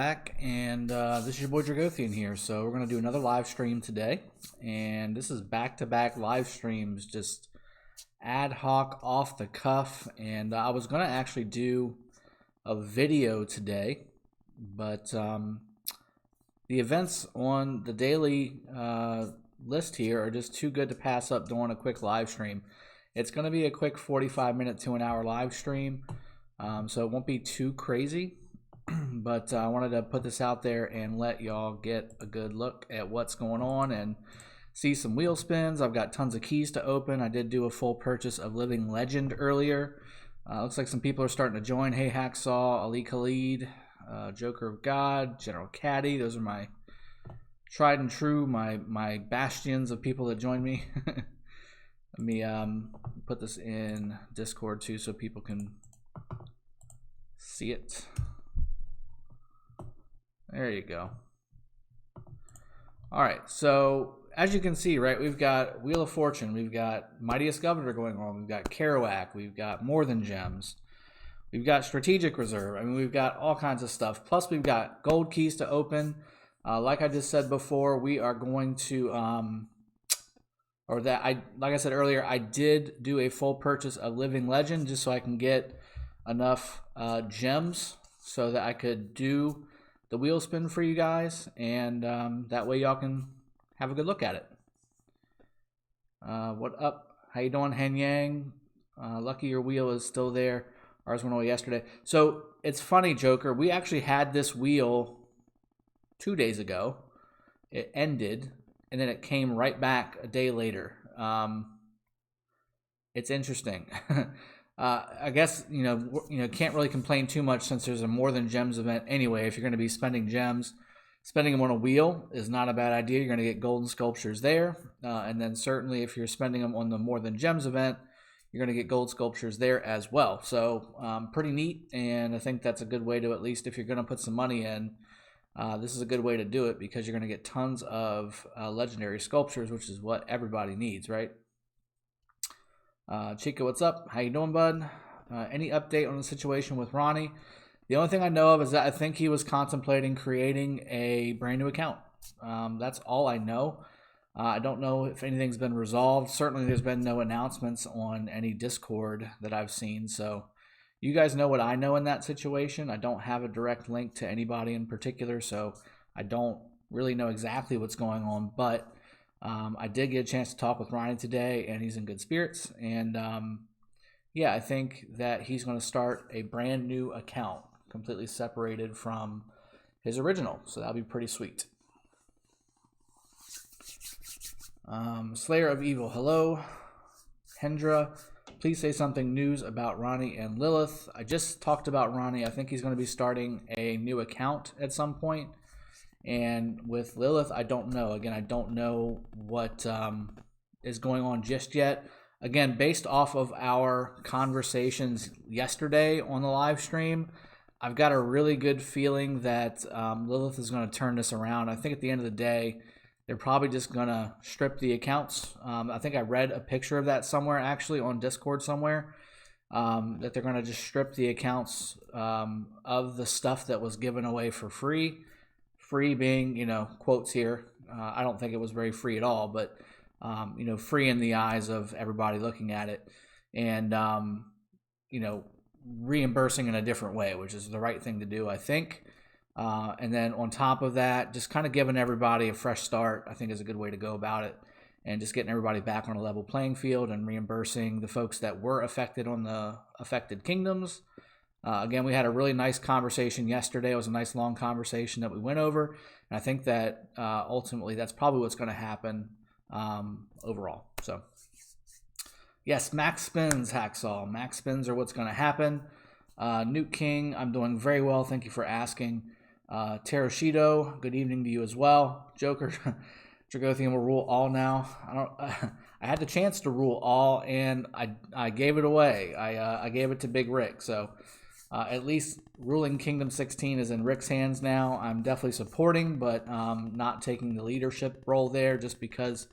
Back, and this is your boy Dragothian here. So we're gonna do another live stream today, and this is back-to-back live streams, just ad hoc, off the cuff. And I was gonna actually do a video today, but the events on the daily list here are just too good to pass up doing a quick live stream. It's gonna be a quick 45-minute to an hour live stream, so it won't be too crazy. But I wanted to put this out there and let y'all get a good look at what's going on and see some wheel spins. I've got tons of keys to open. I did do a full purchase of Living Legend earlier. Looks like some people are starting to join. Hey Hacksaw, Ali Khalid, Joker of God, General Caddy. Those are my tried and true, my bastions of people that join me. Let me put this in Discord too so people can see it. There you go. All right, so as you can see, right, we've got Wheel of Fortune, we've got Mightiest Governor going on, we've got Karuak, we've got More Than Gems, we've got Strategic Reserve. I mean, we've got all kinds of stuff. Plus, we've got gold keys to open. Like I just said before, we are going to, like I said earlier, I did do a full purchase of Living Legend just so I can get enough gems so that I could do the wheel spin for you guys, and that way y'all can have a good look at it. What up? How you doing, Hen Yang? Lucky your wheel is still there. Ours went away yesterday. So it's funny, Joker. We actually had this wheel 2 days ago. It ended, and then it came right back a day later. It's interesting. I guess, you know, can't really complain too much since there's a More Than Gems event anyway. If you're going to be spending gems, spending them on a wheel is not a bad idea. You're going to get golden sculptures there. And then certainly if you're spending them on the More Than Gems event, you're going to get gold sculptures there as well. So pretty neat, and I think that's a good way to, at least if you're going to put some money in, this is a good way to do it because you're going to get tons of legendary sculptures, which is what everybody needs, right? Chico, what's up? How you doing, bud? Any update on the situation with Ronnie? The only thing I know of is that I think he was contemplating creating a brand new account. That's all I know. I don't know if anything's been resolved. Certainly there's been no announcements on any Discord that I've seen. So you guys know what I know in that situation. I don't have a direct link to anybody in particular, so I don't really know exactly what's going on. But I did get a chance to talk with Ryan today, and he's in good spirits. And yeah, I think that he's going to start a brand new account, completely separated from his original. So that'll be pretty sweet. Slayer of Evil, hello. Hendra, please say something news about Ronnie and Lilith. I just talked about Ronnie. I think he's going to be starting a new account at some point. And with Lilith, I don't know. Again, I don't know what is going on just yet. Again, based off of our conversations yesterday on the live stream, I've got a really good feeling that Lilith is going to turn this around. I think at the end of the day, they're probably just going to strip the accounts. I think I read a picture of that somewhere, actually, on Discord somewhere, that they're going to just strip the accounts of the stuff that was given away for free. Free being, you know, quotes here. I don't think it was very free at all, but, you know, free in the eyes of everybody looking at it. And, you know, reimbursing in a different way, which is the right thing to do, I think. And then on top of that, just kind of giving everybody a fresh start, I think is a good way to go about it. And just getting everybody back on a level playing field and reimbursing the folks that were affected on the affected kingdoms. Again, we had a really nice conversation yesterday. It was a nice long conversation that we went over. And I think that ultimately that's probably what's going to happen overall. So, yes, max spins, Hacksaw. Max spins are what's going to happen. Newt King, I'm doing very well. Thank you for asking. Teroshido, good evening to you as well. Joker, Dragothian will rule all now. I had the chance to rule all, and I gave it away. I gave it to Big Rick. So at least ruling Kingdom 16 is in Rick's hands now. I'm definitely supporting, but not taking the leadership role there just because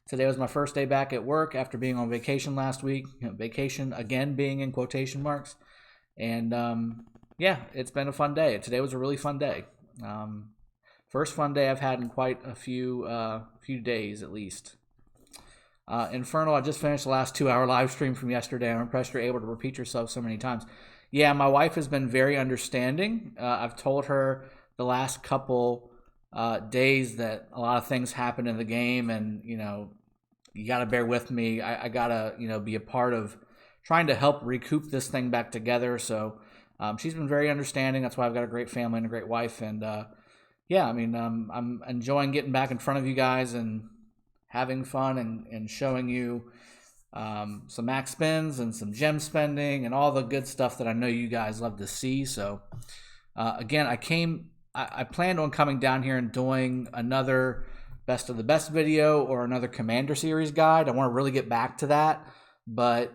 today was my first day back at work after being on vacation last week. You know, vacation, again, being in quotation marks. And yeah, it's been a fun day. Today was a really fun day. First fun day I've had in quite a few days at least. Infernal, I just finished the last 2-hour live stream from yesterday. I'm impressed you're able to repeat yourself so many times. Yeah, my wife has been very understanding. I've told her the last couple days that a lot of things happened in the game, and you got to bear with me. I got to be a part of trying to help recoup this thing back together. So she's been very understanding. That's why I've got a great family and a great wife. And yeah, I mean, I'm enjoying getting back in front of you guys and having fun and showing you some max spins and some gem spending and all the good stuff that I know you guys love to see. So again, I planned on coming down here and doing another best of the best video or another Commander Series guide. I want to really get back to that, but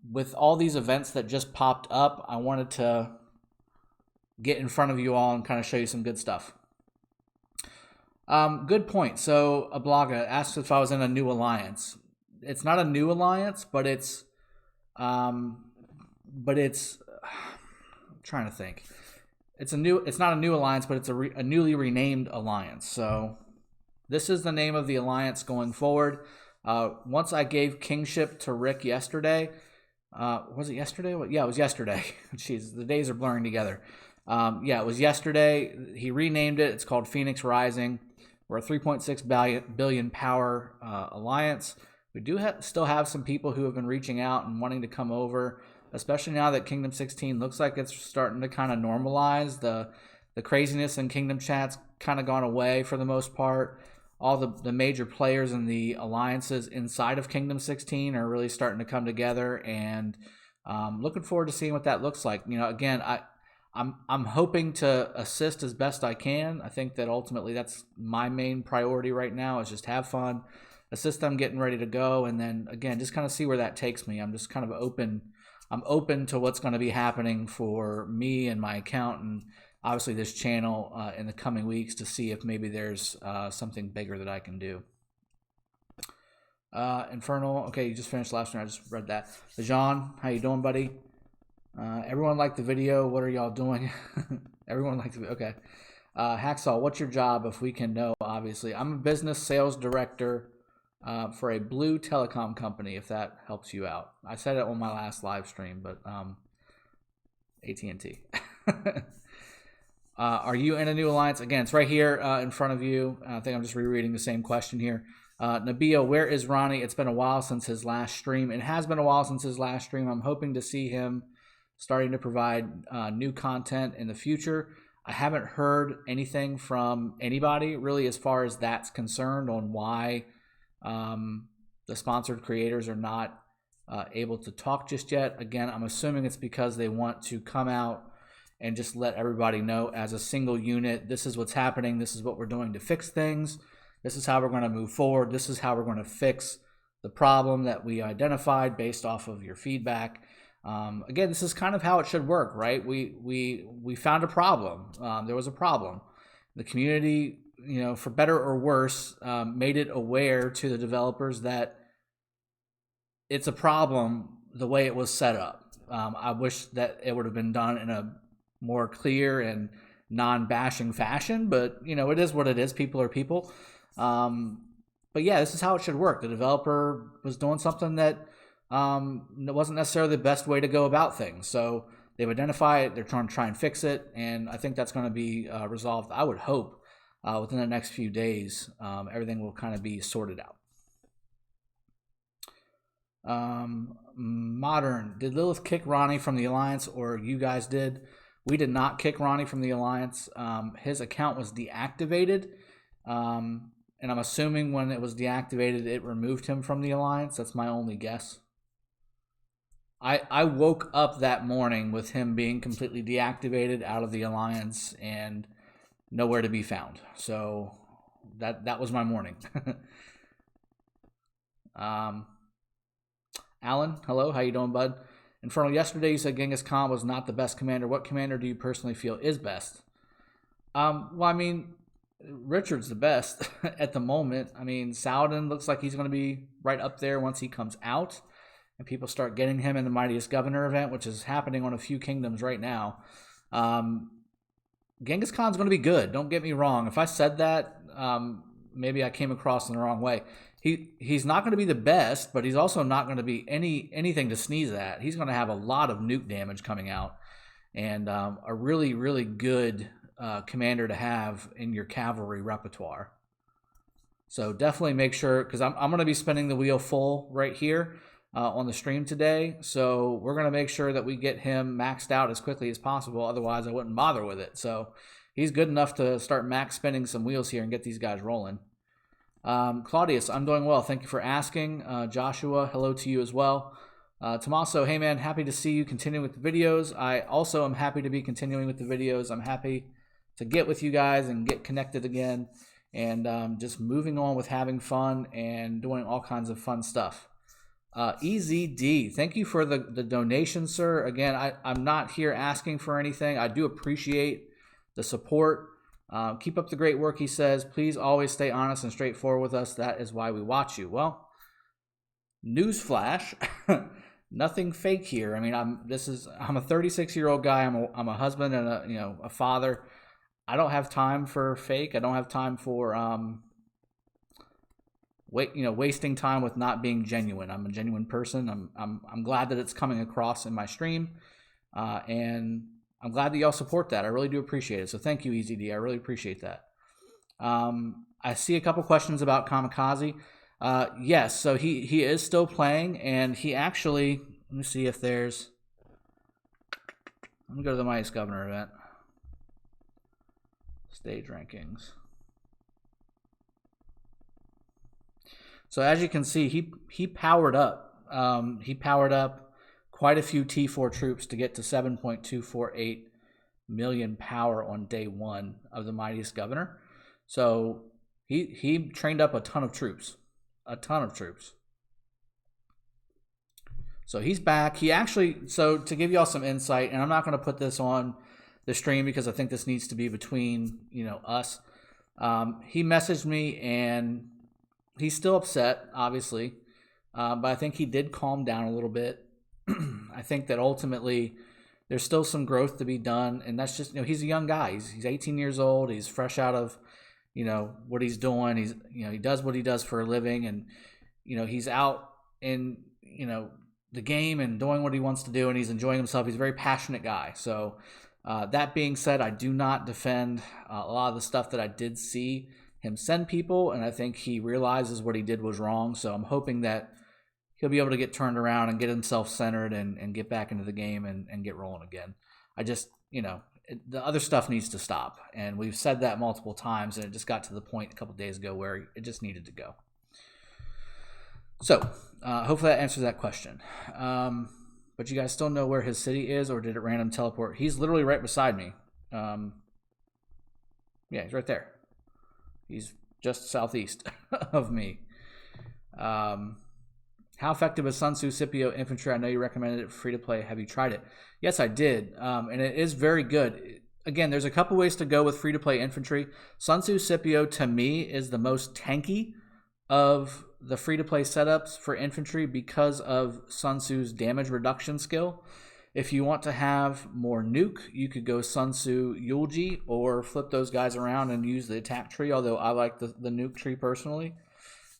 with all these events that just popped up, I wanted to get in front of you all and kind of show you some good stuff. Good point. So Ablaga asked if I was in a new alliance. It's not a new alliance, but it's I'm trying to think. It's not a new alliance, but it's a newly renamed alliance. So this is the name of the alliance going forward. Once I gave kingship to Rick yesterday, was it yesterday? Yeah, it was yesterday. Jeez, the days are blurring together. Yeah, it was yesterday. He renamed it. It's called Phoenix Rising. We're a 3.6 billion power alliance. We do still have some people who have been reaching out and wanting to come over, especially now that Kingdom 16 looks like it's starting to kind of normalize. The craziness in Kingdom chat's kind of gone away for the most part. All the major players in the alliances inside of Kingdom 16 are really starting to come together, and looking forward to seeing what that looks like. Again, I'm hoping to assist as best I can. I think that ultimately that's my main priority right now, is just have fun, assist them getting ready to go, and then again just kind of see where that takes me. I'm just kind of open. I'm open to what's going to be happening for me and my account, and obviously this channel in the coming weeks, to see if maybe there's something bigger that I can do. Infernal, okay, you just finished last one. I just read that. Jean, how you doing, buddy? Everyone liked the video. What are y'all doing? Everyone liked the okay. Hacksaw, what's your job if we can know? Obviously, I'm a business sales director for a blue telecom company, if that helps you out. I said it on my last live stream, but AT&T. Are you in a new alliance? Again, it's right here in front of you. I think I'm just rereading the same question here. Nabio, where is Ronnie? It's been a while since his last stream. It has been a while since his last stream. I'm hoping to see him starting to provide new content in the future. I haven't heard anything from anybody really as far as that's concerned on why the sponsored creators are not able to talk just yet. Again, I'm assuming it's because they want to come out and just let everybody know as a single unit, this is what's happening, this is what we're doing to fix things, this is how we're going to move forward, this is how we're going to fix the problem that we identified based off of your feedback. Again, this is kind of how it should work, right? We found a problem. There was a problem. The community, for better or worse, made it aware to the developers that it's a problem the way it was set up. I wish that it would have been done in a more clear and non-bashing fashion, but it is what it is. People are people. But yeah, this is how it should work. The developer was doing something that wasn't necessarily the best way to go about things. So they've identified it, they're trying to try and fix it, and I think that's going to be resolved, I would hope, within the next few days. Everything will kind of be sorted out. Modern, did Lilith kick Ronnie from the Alliance, or you guys did? We did not kick Ronnie from the Alliance. His account was deactivated, and I'm assuming when it was deactivated, it removed him from the Alliance. That's my only guess. I woke up that morning with him being completely deactivated out of the Alliance and nowhere to be found. So that was my morning. Alan, hello, how you doing, bud? Infernal, yesterday you said Genghis Khan was not the best commander. What commander do you personally feel is best? Well, I mean, Richard's the best at the moment. I mean, Saladin looks like he's going to be right up there once he comes out and people start getting him in the Mightiest Governor event, which is happening on a few kingdoms right now. Genghis Khan's going to be good. Don't get me wrong. If I said that, maybe I came across in the wrong way. He's not going to be the best, but he's also not going to be anything to sneeze at. He's going to have a lot of nuke damage coming out, and a really, really good commander to have in your cavalry repertoire. So definitely make sure, because I'm going to be spinning the wheel full right here on the stream today. So we're going to make sure that we get him maxed out as quickly as possible. Otherwise, I wouldn't bother with it. So he's good enough to start max spinning some wheels here and get these guys rolling. Claudius, I'm doing well. Thank you for asking. Joshua, hello to you as well. Tommaso, hey man, happy to see you continuing with the videos. I also am happy to be continuing with the videos. I'm happy to get with you guys and get connected again. And just moving on with having fun and doing all kinds of fun stuff. EZD, thank you for the donation, sir. Again, I'm not here asking for anything. I do appreciate the support. Keep up the great work, he says. Please always stay honest and straightforward with us. That is why we watch you. Well, newsflash, nothing fake here. I mean, I'm a 36-year-old guy. I'm a husband and a father. I don't have time for fake. I don't have time for wasting time with not being genuine. I'm a genuine person. I'm glad that it's coming across in my stream, and I'm glad that y'all support that. I really do appreciate it. So thank you, EZD. I really appreciate that. I see a couple questions about Kamikaze. Yes, so he is still playing, and he actually, let me see if there's. Let me go to the Mightiest Governor event. Stage rankings. So as you can see, he powered up. He powered up quite a few T4 troops to get to 7.248 million power on day 1 of the Mightiest Governor. So he trained up a ton of troops. So he's back. He actually, so to give y'all some insight, and I'm not going to put this on the stream because I think this needs to be between us. He messaged me and he's still upset, obviously, but I think he did calm down a little bit. I think that ultimately there's still some growth to be done, and that's just he's a young guy. He's 18 years old. He's fresh out of what he's doing. He's he does what he does for a living, and he's out in the game and doing what he wants to do, and he's enjoying himself. He's a very passionate guy. So. That being said, I do not defend a lot of the stuff that I did see him send people, and I think he realizes what he did was wrong. So I'm hoping that he'll be able to get turned around and get himself centered and get back into the game and get rolling again. I just, the other stuff needs to stop, and we've said that multiple times, and it just got to the point a couple days ago where it just needed to go. So hopefully that answers that question. But you guys still know where his city is, or did it random teleport? He's literally right beside me. Yeah, he's right there. He's just southeast of me. How effective is Sun Tzu Scipio infantry? I know you recommended it for free-to-play. Have you tried it? Yes, I did, and it is very good. Again, there's a couple ways to go with free-to-play infantry. Sun Tzu Scipio, to me, is the most tanky of the free-to-play setups for infantry because of Sun Tzu's damage reduction skill. If you want to have more nuke, you could go Sun Tzu Yulji or flip those guys around and use the attack tree, although I like the nuke tree personally.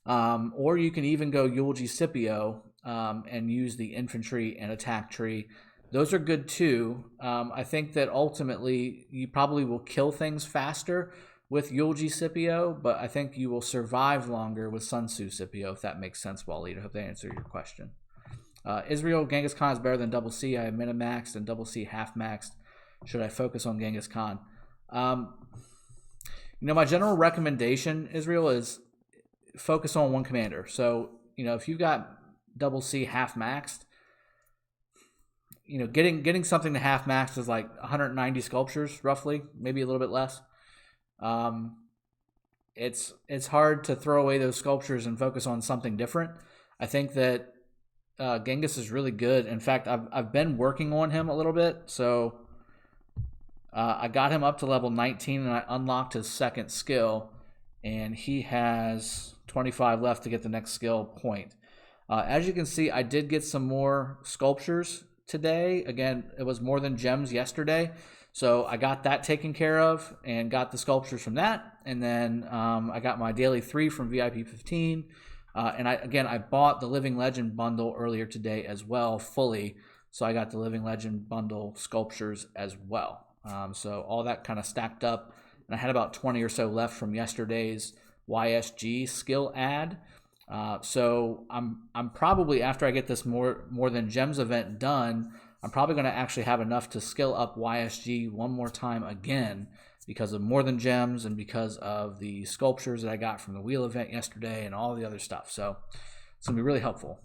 Or you can even go Yulji Scipio and use the infantry and attack tree. Those are good too. I think that ultimately you probably will kill things faster with Yulji Scipio, but I think you will survive longer with Sun Tzu Scipio, if that makes sense, Waleed. I hope that answered your question. Israel, Genghis Khan is better than Double C. I have min-maxed and Double C half-maxed. Should I focus on Genghis Khan? My general recommendation, Israel, is focus on one commander. So, if you've got Double C half-maxed, getting something to half-maxed is like 190 sculptures, roughly, maybe a little bit less. It's hard to throw away those sculptures and focus on something different. I think that Genghis is really good. In fact, I've been working on him a little bit. So I got him up to level 19 and I unlocked his second skill, and he has 25 left to get the next skill point. As you can see, I did get some more sculptures today. Again, it was more than gems yesterday. So I got that taken care of and got the sculptures from that. And then I got my daily 3 from VIP 15. And I bought the Living Legend bundle earlier today as well, fully. So I got the Living Legend bundle sculptures as well. So all that kind of stacked up. And I had about 20 or so left from yesterday's YSG skill ad. So I'm probably, after I get this more than gems event done, I'm probably going to actually have enough to skill up YSG one more time again because of more than gems and because of the sculptures that I got from the wheel event yesterday and all the other stuff. So it's going to be really helpful.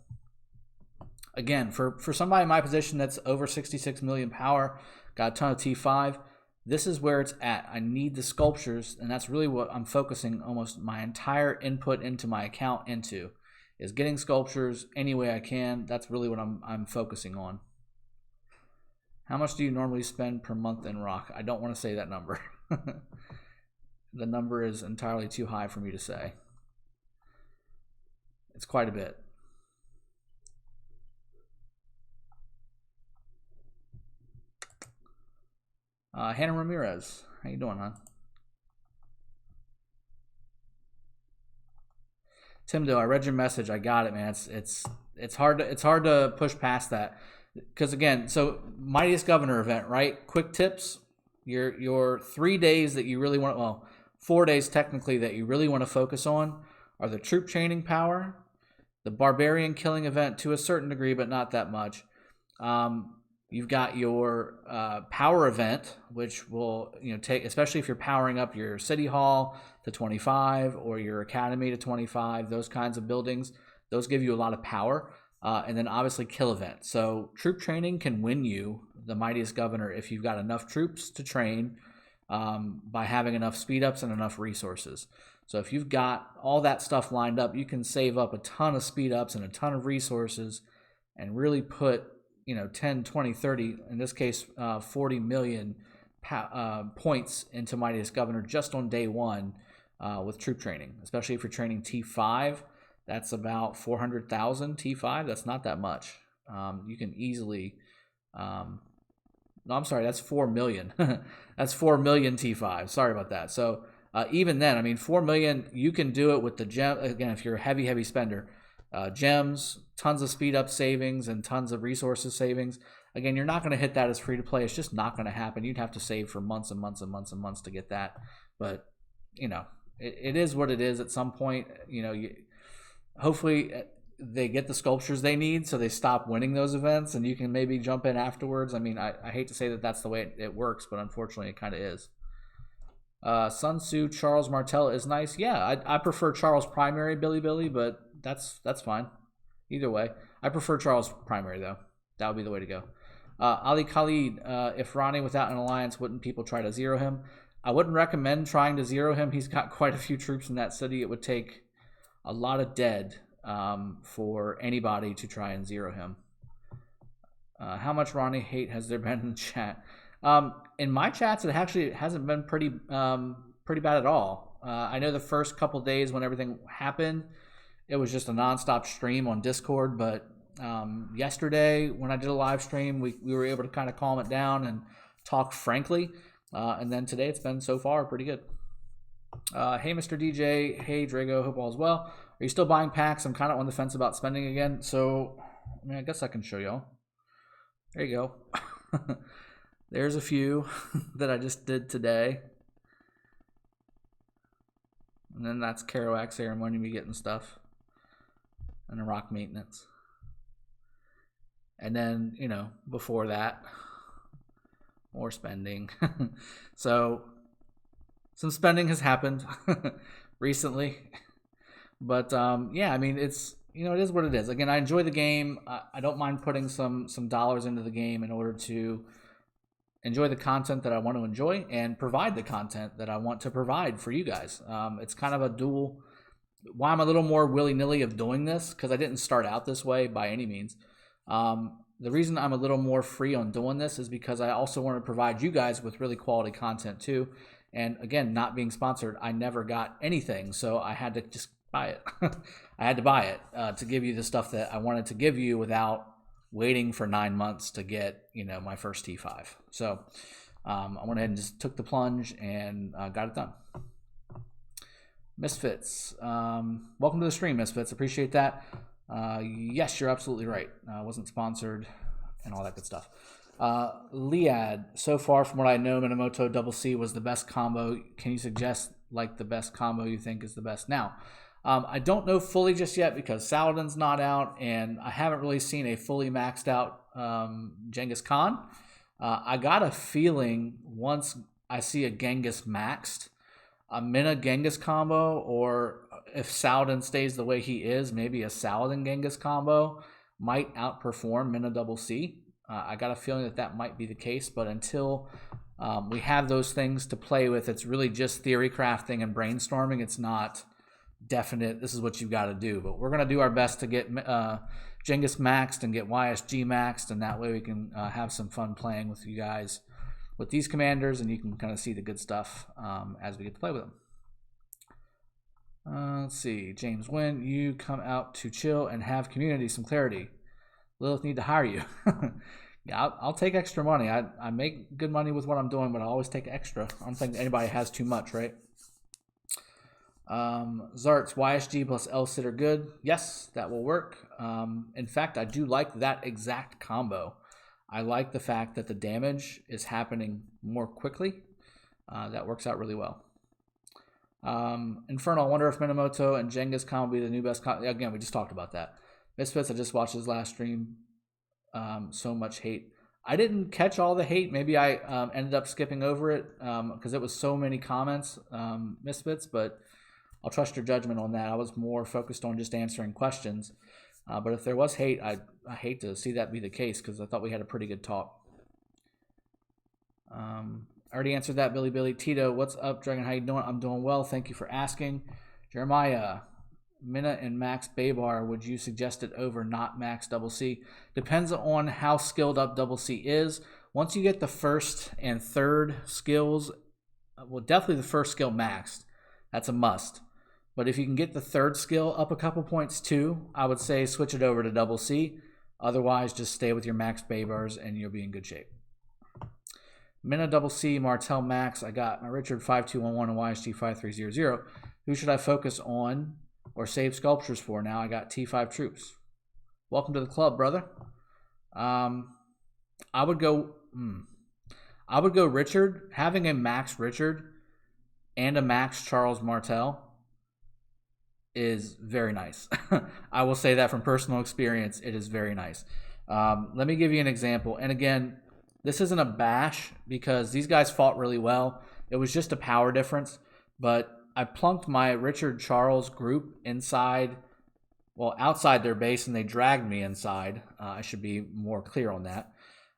Again, for somebody in my position that's over 66 million power, got a ton of T5, this is where it's at. I need the sculptures, and that's really what I'm focusing almost my entire input into my account into, is getting sculptures any way I can. That's really what I'm focusing on. How much do you normally spend per month in Rock? I don't want to say that number. The number is entirely too high for me to say. It's quite a bit. Hannah Ramirez, how you doing, hon? Timdo, I read your message. I got it, man. It's hard to push past that because again, so Mightiest Governor event, right? Quick tips. Your 3 days that you really want, well, 4 days technically that you really want to focus on are the troop training power, the barbarian killing event to a certain degree, but not that much. You've got your power event, which will take, especially if you're powering up your city hall to 25 or your academy to 25, those kinds of buildings. Those give you a lot of power, and then obviously kill event. So troop training can win you the Mightiest Governor if you've got enough troops to train by having enough speed ups and enough resources. So if you've got all that stuff lined up, you can save up a ton of speed ups and a ton of resources and really put 10, 20, 30, in this case, 40 million points into Mightiest Governor just on day one with troop training, especially if you're training T5. That's about 400,000 T5. That's not that much. You can easily, no, I'm sorry, that's 4 million. That's 4 million T5. Sorry about that. So even then, I mean, 4 million, you can do it with the gem. Again, if you're a heavy spender, gems, tons of speed up savings and tons of resources savings. Again, you're not going to hit that as free to play. It's just not going to happen. You'd have to save for months and months and months and months to get that. But it is what it is. At some point, hopefully they get the sculptures they need, so they stop winning those events, and you can maybe jump in afterwards. I mean, I hate to say that that's the way it works, but unfortunately, it kind of is. Sun Tzu Charles Martel is nice. Yeah, I prefer Charles Primary Billy, but that's fine. Either way, I prefer Charles Primary though. That would be the way to go. Ali Khalid, if Ronnie without an alliance, wouldn't people try to zero him? I wouldn't recommend trying to zero him. He's got quite a few troops in that city. It would take a lot of dead for anybody to try and zero him. How much Ronnie hate has there been in the chat? In my chats, it actually hasn't been pretty bad at all. I know the first couple days when everything happened, it was just a nonstop stream on Discord. But yesterday, when I did a live stream, we were able to kind of calm it down and talk frankly. And then today, it's been so far pretty good. Hey, Mr. DJ. Hey, Drago. Hope all is well. Are you still buying packs? I'm kind of on the fence about spending again. So, I mean, I guess I can show y'all. There you go. There's a few that I just did today. And then that's Karuak ceremony, me getting stuff. And a rock maintenance. And then, before that, more spending. So, some spending has happened recently. But, yeah, I mean, it's, it is what it is. Again, I enjoy the game. I don't mind putting some dollars into the game in order to enjoy the content that I want to enjoy and provide the content that I want to provide for you guys. It's kind of a dual, why I'm a little more willy-nilly of doing this, because I didn't start out this way by any means. The reason I'm a little more free on doing this is because I also want to provide you guys with really quality content too. And again, not being sponsored, I never got anything, so I had to just buy it. I had to buy it to give you the stuff that I wanted to give you without waiting for 9 months to get, my first T5. So I went ahead and just took the plunge and got it done. Misfits, welcome to the stream, Misfits. Appreciate that. Yes, you're absolutely right. Wasn't sponsored and all that good stuff. Liad, so far from what I know, Minamoto Double C was the best combo. Can you suggest like the best combo you think is the best now? I don't know fully just yet because Saladin's not out, and I haven't really seen a fully maxed out Genghis Khan. I got a feeling once I see a Genghis maxed, a Mina Genghis combo, or if Saladin stays the way he is, maybe a Saladin Genghis combo might outperform Mina Double C. I got a feeling that that might be the case, but until we have those things to play with, it's really just theory crafting and brainstorming. It's not definite, this is what you've got to do. But we're going to do our best to get Genghis maxed and get YSG maxed, and that way we can have some fun playing with you guys with these commanders, and you can kind of see the good stuff as we get to play with them. Let's see, James, when you come out to chill and have community, some clarity. Lilith need to hire you. Yeah, I'll take extra money. I make good money with what I'm doing, but I always take extra. I don't think anybody has too much, right? Zart's YSG plus L-Sit are good. Yes, that will work. In fact, I do like that exact combo. I like the fact that the damage is happening more quickly. That works out really well. Infernal, I wonder if Minamoto and Genghis Khan will be the new best. Again, we just talked about that. Misfits, I just watched his last stream. So much hate. I didn't catch all the hate. Maybe I ended up skipping over it because it was so many comments, Misfits, but I'll trust your judgment on that. I was more focused on just answering questions. But if there was hate, I hate to see that be the case because I thought we had a pretty good talk. I already answered that, Billy. Tito, what's up, Dragon? How you doing? I'm doing well. Thank you for asking. Jeremiah, Mina and Max Baybar, would you suggest it over not Max Double C? Depends on how skilled up Double C is. Once you get the first and third skills, well, definitely the first skill maxed. That's a must. But if you can get the third skill up a couple points too, I would say switch it over to Double C. Otherwise, just stay with your Max Baybars and you'll be in good shape. Mina Double C, Martel Max. I got my Richard 5211 and YSG 5300. Who should I focus on or save sculptures for? Now I got T5 troops. Welcome to the club, brother. I would go Richard. Having a Max Richard and a Max Charles Martel is very nice. I will say that from personal experience, it is very nice. Let me give you an example. And again, this isn't a bash because these guys fought really well. It was just a power difference. But I plunked my Richard Charles group inside, well, outside their base, and they dragged me inside. I should be more clear on that.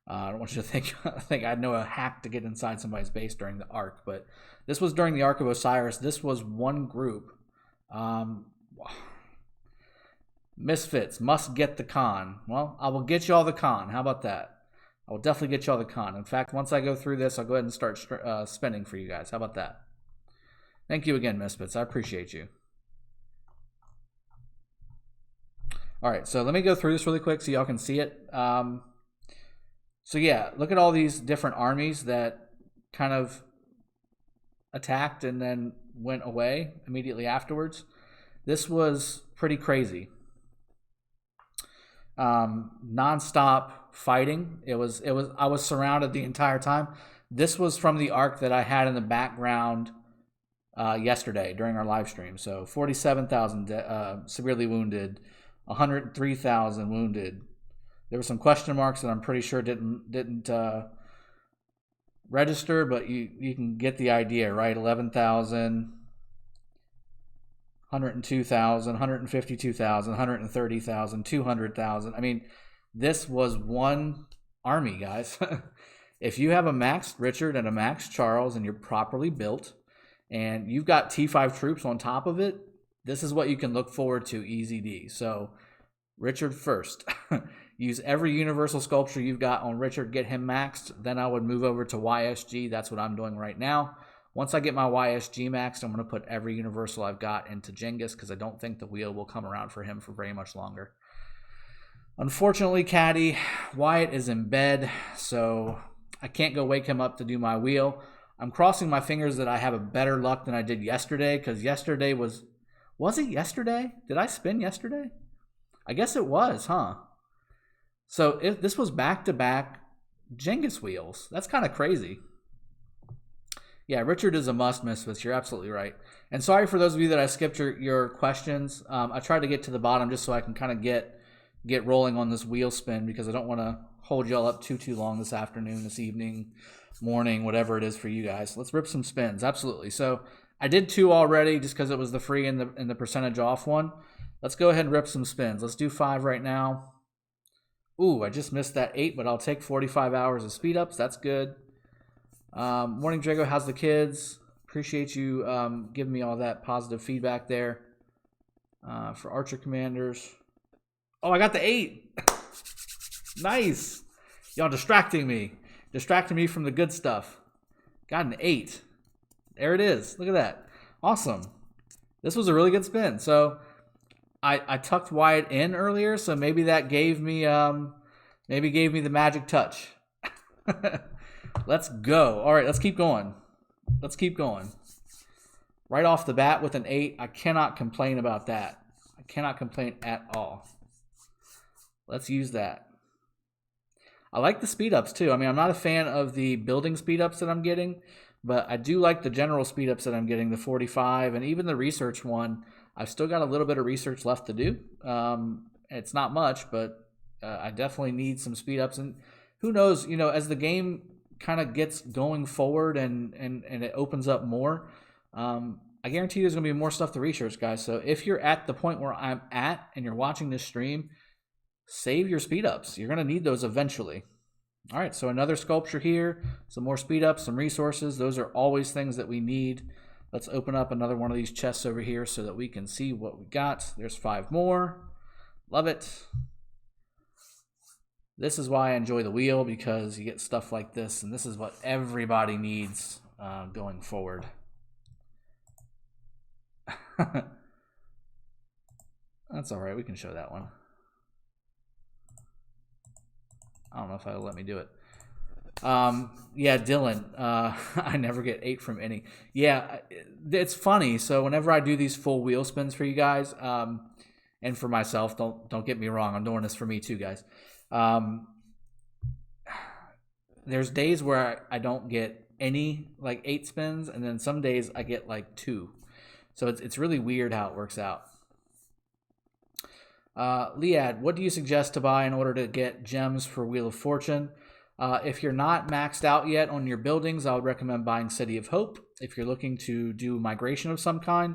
I don't want you to think I know a hack to get inside somebody's base during the arc, but this was during the Arc of Osiris. This was one group. Misfits must get the con. Well, I will get you all the con. How about that? I will definitely get you all the con. In fact, once I go through this, I'll go ahead and start spending for you guys. How about that? Thank you again, Misfits. I appreciate you. All right, so let me go through this really quick so y'all can see it. So yeah, look at all these different armies that kind of attacked and then went away immediately afterwards. This was pretty crazy. Non-stop fighting. I was surrounded the entire time. This was from the arc that I had in the background yesterday during our live stream. So 47,000 severely wounded, 103,000 wounded. There were some question marks that I'm pretty sure didn't register, but you can get the idea, right? 11,000, 102,000, 152,000, 130,000, 200,000. I mean, this was one army, guys. If you have a Max Richard and a Max Charles and you're properly built and you've got T5 troops on top of it, this is what you can look forward to, easy D. So Richard first. Use every universal sculpture you've got on Richard, get him maxed. Then I would move over to YSG. That's what I'm doing right now. Once I get my YSG maxed, I'm going to put every universal I've got into Genghis because I don't think the wheel will come around for him for very much longer. Unfortunately, Caddy, Wyatt is in bed, so I can't go wake him up to do my wheel. I'm crossing my fingers that I have a better luck than I did yesterday, because yesterday was it yesterday? Did I spin yesterday? I guess it was, huh? So if this was back-to-back Genghis wheels, that's kind of crazy. Yeah, Richard is a must, Misfits. You're absolutely right. And sorry for those of you that I skipped your questions. I tried to get to the bottom just so I can kind of get rolling on this wheel spin, because I don't want to hold y'all up too long this afternoon, this evening, morning, whatever it is for you guys. Let's rip some spins. Absolutely. So I did 2 already just because it was the free and the percentage off one. Let's go ahead and rip some spins. Let's do 5 right now. Ooh, I just missed that 8, but I'll take 45 hours of speed ups. That's good. Morning, Drago. How's the kids? Appreciate you giving me all that positive feedback there. For Archer Commanders. Oh, I got the 8. Nice. Y'all distracting me. Distracting me from the good stuff. Got an 8. There it is. Look at that. Awesome. This was a really good spin. So I tucked Wyatt in earlier, so maybe that gave me the magic touch. Let's go. All right, let's keep going. Let's keep going. Right off the bat with an 8. I cannot complain about that. I cannot complain at all. Let's use that. I like the speed ups too. I mean, I'm not a fan of the building speed ups that I'm getting, but I do like the general speed ups that I'm getting, the 45 and even the research one. I've still got a little bit of research left to do. It's not much, but I definitely need some speed ups. And who knows, as the game kind of gets going forward and it opens up more, I guarantee you there's going to be more stuff to research, guys. So if you're at the point where I'm at and you're watching this stream, save your speed ups. You're going to need those eventually. All right, so another sculpture here, some more speed ups, some resources. Those are always things that we need. Let's open up another one of these chests over here so that we can see what we got. There's 5 more. Love it. This is why I enjoy the wheel, because you get stuff like this, and this is what everybody needs going forward. That's all right. We can show that one. I don't know if it'll let me do it. Yeah, Dylan. I never get 8 from any. Yeah, it's funny. So whenever I do these full wheel spins for you guys, and for myself, don't get me wrong, I'm doing this for me too, guys. There's days where I don't get any 8 spins, and then some days I get 2. So it's really weird how it works out. Liad, what do you suggest to buy in order to get gems for Wheel of Fortune? If you're not maxed out yet on your buildings, I would recommend buying City of Hope. If you're looking to do migration of some kind,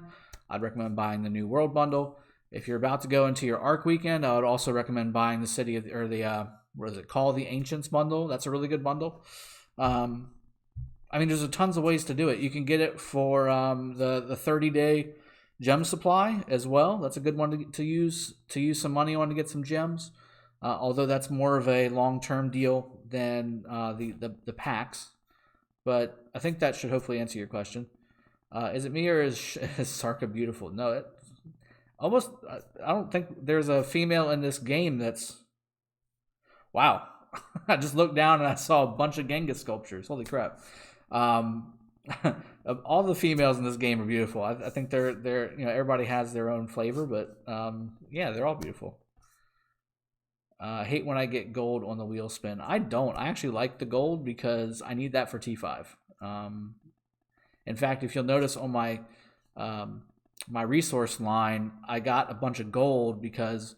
I'd recommend buying the New World Bundle. If you're about to go into your Arc weekend, I would also recommend buying the City of, or the what is it called, the Ancients bundle. That's a really good bundle. I mean, there's tons of ways to do it. You can get it for the 30-day gem supply as well. That's a good one to use some money on to get some gems. Although that's more of a long-term deal than the packs. But I think that should hopefully answer your question. Is it me, or is Sarka beautiful? No, almost. I don't think there's a female in this game that's. Wow, I just looked down and I saw a bunch of Genghis sculptures. Holy crap! All the females in this game are beautiful. I think they're everybody has their own flavor, but yeah, they're all beautiful. I hate when I get gold on the wheel spin. I don't. I actually like the gold because I need that for T5. In fact, if you'll notice on my my resource line, I got a bunch of gold because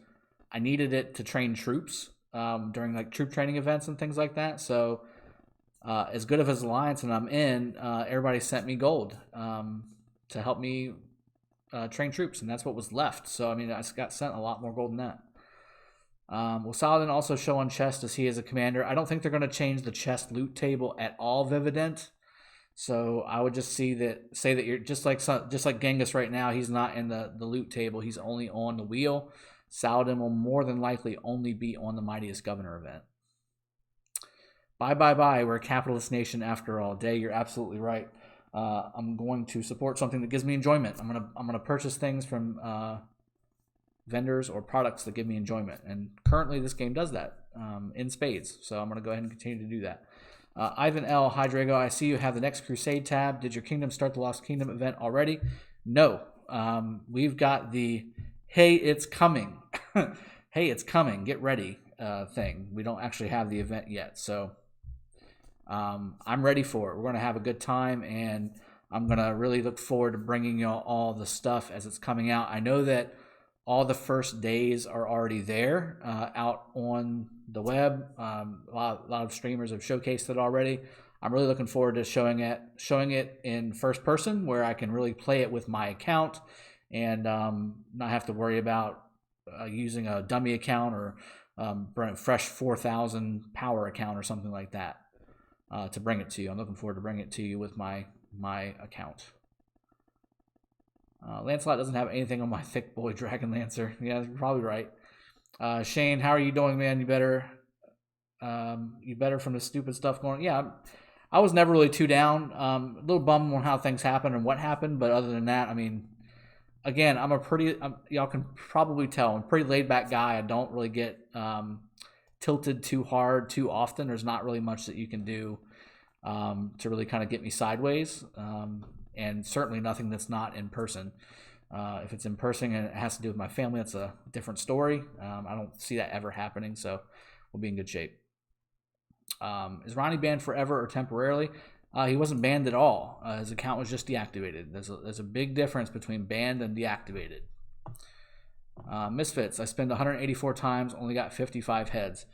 I needed it to train troops during troop training events and things like that. So as good of his alliance and I'm in, everybody sent me gold to help me train troops, and that's what was left. So I mean, I got sent a lot more gold than that. Will Saladin also show on chest as he is a commander? I don't think they're going to change the chest loot table at all, Vivident. So I would just say that you're just like Genghis right now. He's not in the loot table. He's only on the wheel. Saladin will more than likely only be on the Mightiest Governor event. Bye. We're a capitalist nation after all. Day, you're absolutely right. I'm going to support something that gives me enjoyment. I'm gonna purchase things from vendors or products that give me enjoyment, and currently this game does that in spades. So I'm gonna go ahead and continue to do that. Ivan L. Hi, Drago. I see you have the next Crusade tab. Did your Kingdom start the Lost Kingdom event already? No. We've got the hey, it's coming. Hey, it's coming. Get ready thing. We don't actually have the event yet. So I'm ready for it. We're going to have a good time, and I'm going to really look forward to bringing you all the stuff as it's coming out. I know that all the first days are already there out on the web. A lot of streamers have showcased it already. I'm really looking forward to showing it in first person, where I can really play it with my account and not have to worry about using a dummy account or fresh 4,000 power account or something like that to bring it to you. I'm looking forward to bringing it to you with my account. Lancelot doesn't have anything on my thick boy Dragon Lancer. Yeah, you're probably right. Shane, how are you doing, man? You better from the stupid stuff going on. Yeah, I was never really too down. A little bummed on how things happened and what happened, but other than that, I mean, again, y'all can probably tell, I'm a pretty laid back guy. I don't really get tilted too hard too often. There's not really much that you can do to really kind of get me sideways. And certainly nothing that's not in person. If it's in person and it has to do with my family, that's a different story. I don't see that ever happening, so we'll be in good shape. Is Ronnie banned forever or temporarily? He wasn't banned at all. His account was just deactivated. There's a big difference between banned and deactivated. Misfits, I spent 184 times, only got 55 heads.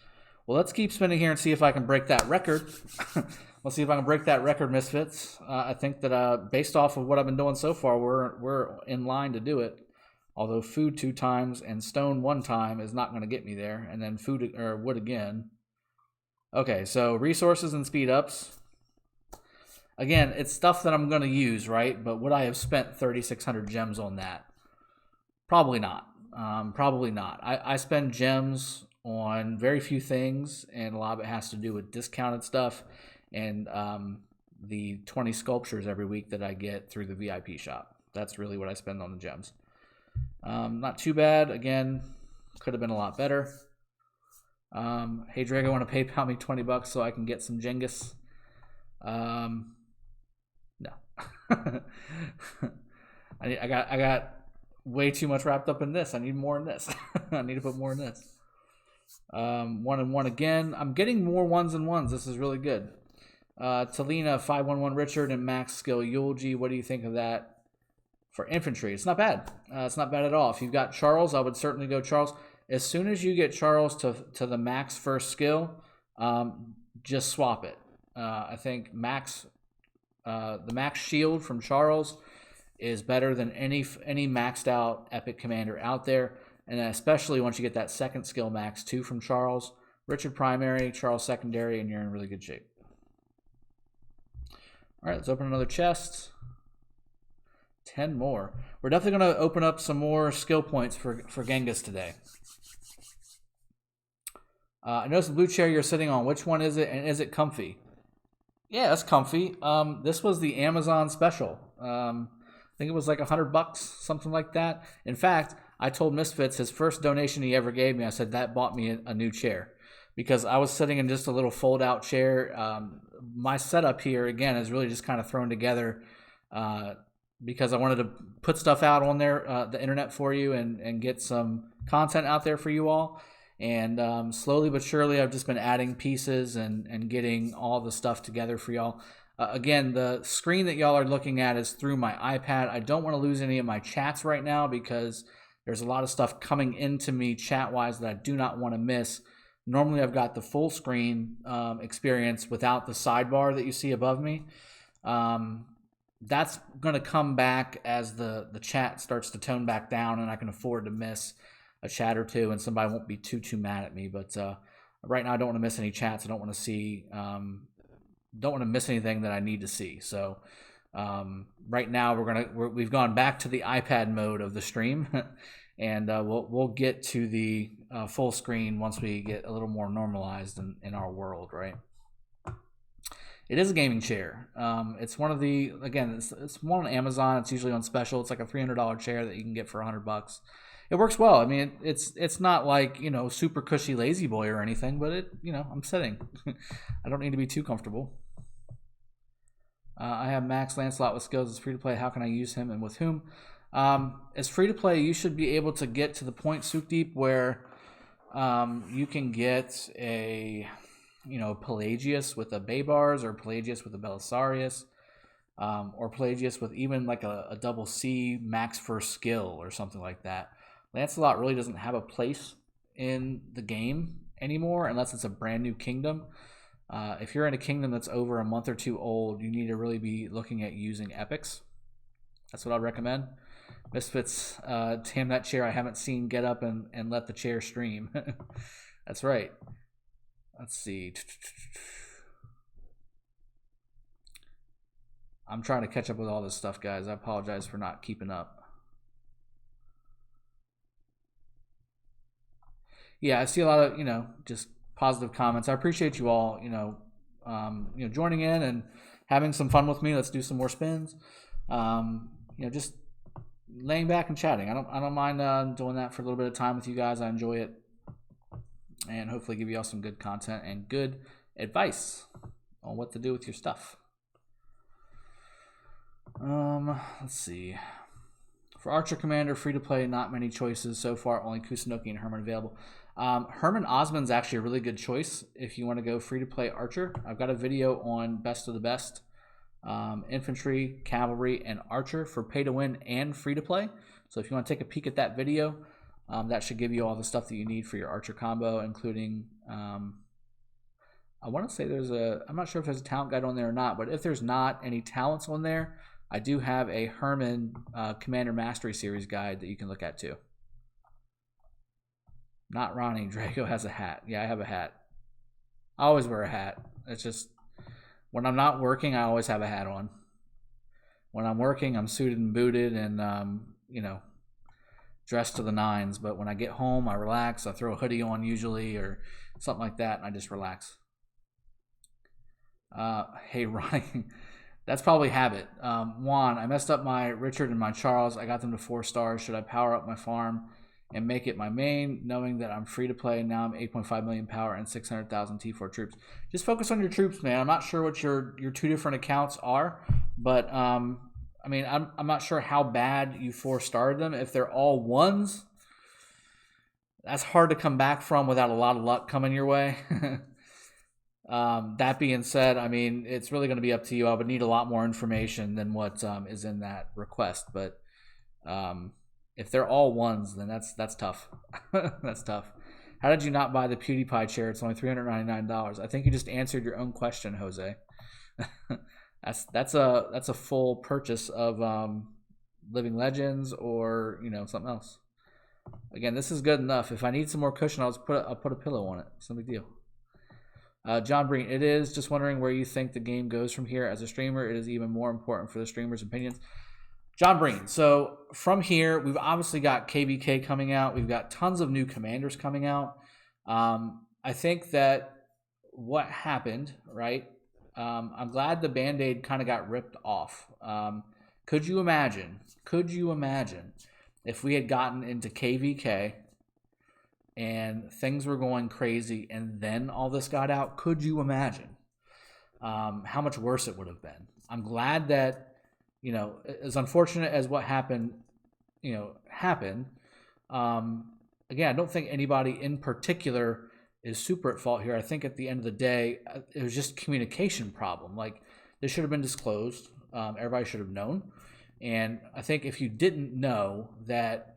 Well, let's keep spinning here and see if I can break that record. Let's see if I can break that record, Misfits. I think that based off of what I've been doing so far, we're in line to do it. Although food 2 times and stone 1 time is not going to get me there, and then food or wood again. Okay, so resources and speed ups. Again, it's stuff that I'm going to use, right? But would I have spent 3,600 gems on that? Probably not. Probably not. I spend gems on very few things, and a lot of it has to do with discounted stuff and the 20 sculptures every week that I get through the VIP shop. That's really what I spend on the gems. Not too bad. Again, could have been a lot better. Hey Drago, want to PayPal me $20 so I can get some Genghis? No. I got way too much wrapped up in this. I need more in this. I need to put more in this. 1 and 1 again. I'm getting more 1s and 1s. This is really good. Talina 511 Richard and Max Skill Eulogy. What do you think of that for infantry? It's not bad. It's not bad at all. If you've got Charles, I would certainly go Charles. As soon as you get Charles to the max first skill, just swap it. I think the max shield from Charles is better than any maxed out epic commander out there, and especially once you get that second skill max 2 from Charles. Richard primary, Charles secondary, and you're in really good shape. All right, let's open another chest. 10 more. We're definitely going to open up some more skill points for Genghis today. I noticed the blue chair you're sitting on. Which one is it, and is it comfy? Yeah, it's comfy. This was the Amazon special. I think it was like $100, something like that. In fact, I told Misfits his first donation he ever gave me, I said that bought me a new chair, because I was sitting in just a little fold-out chair. My setup here, again, is really just kind of thrown together because I wanted to put stuff out on there, the internet for you, and get some content out there for you all. And slowly but surely, I've just been adding pieces and getting all the stuff together for y'all. Again, the screen that y'all are looking at is through my iPad. I don't want to lose any of my chats right now because there's a lot of stuff coming into me chat-wise that I do not want to miss. Normally, I've got the full screen experience without the sidebar that you see above me. That's going to come back as the chat starts to tone back down, and I can afford to miss a chat or two, and somebody won't be too mad at me. But right now, I don't want to miss any chats. I don't want to see, don't want to miss anything that I need to see. So right now, we've gone back to the iPad mode of the stream, and we'll get to the full screen once we get a little more normalized in our world, right? It is a gaming chair. It's one of it's one on Amazon. It's usually on special. It's like a $300 chair that you can get for $100. It works well. I mean, it's not like, super cushy lazy boy or anything, but I'm sitting. I don't need to be too comfortable. I have Max Lancelot with skills. It's free to play. How can I use him and with whom? As free to play, you should be able to get to the point, Souk Deep, where you can get a Pelagius with a Baybars, or Pelagius with a Belisarius, or Pelagius with even like a double C max first skill or something like that. Lancelot really doesn't have a place in the game anymore unless it's a brand new kingdom. If you're in a kingdom that's over a month or two old, you need to really be looking at using epics. That's what I'd recommend. Misfits, damn that chair I haven't seen, get up and let the chair stream. That's right. Let's see. I'm trying to catch up with all this stuff, guys. I apologize for not keeping up. Yeah, I see a lot of, just positive comments. I appreciate you all, joining in and having some fun with me. Let's do some more spins. Just laying back and chatting. I don't mind doing that for a little bit of time with you guys. I enjoy it, and hopefully give you all some good content and good advice on what to do with your stuff. Let's see. For Archer Commander, free to play, not many choices so far. Only Kusunoki and Herman available. Herman Osmond's actually a really good choice if you want to go free to play Archer. I've got a video on best of the best infantry, cavalry, and archer for pay to win and free to play. So if you want to take a peek at that video, that should give you all the stuff that you need for your archer combo, including I want to say I'm not sure if there's a talent guide on there or not, but if there's not any talents on there, I do have a Herman Commander Mastery Series guide that you can look at too. Not Ronnie. Draco has a hat. Yeah, I have a hat. I always wear a hat. It's just when I'm not working, I always have a hat on. When I'm working, I'm suited and booted and dressed to the nines. But when I get home, I relax. I throw a hoodie on usually or something like that, and I just relax. Hey, Ronnie. That's probably habit. Juan, I messed up my Richard and my Charles. I got them to 4 stars. Should I power up my farm and make it my main, knowing that I'm free to play? Now I'm 8.5 million power and 600,000 T4 troops. Just focus on your troops, man. I'm not sure what your 2 different accounts are, but I'm not sure how bad you 4-starred them. If they're all ones, that's hard to come back from without a lot of luck coming your way. That being said, it's really going to be up to you. I would need a lot more information than what is in that request, but if they're all ones, then that's tough. That's tough. How did you not buy the PewDiePie chair? It's only $399. I think you just answered your own question, Jose. That's a full purchase of Living Legends or something else. Again, this is good enough. If I need some more cushion, I'll put a pillow on it. It's no big deal. John Breen, it is. Just wondering where you think the game goes from here. As a streamer, it is even more important for the streamer's opinions. John Breen, so from here, we've obviously got KVK coming out. We've got tons of new commanders coming out. I think that what happened, right? I'm glad the Band-Aid kind of got ripped off. Could you imagine if we had gotten into KVK and things were going crazy and then all this got out? Could you imagine how much worse it would have been? I'm glad that, as unfortunate as what happened, happened. Again, I don't think anybody in particular is super at fault here. I think at the end of the day, it was just a communication problem. Like, this should have been disclosed. Everybody should have known. And I think if you didn't know that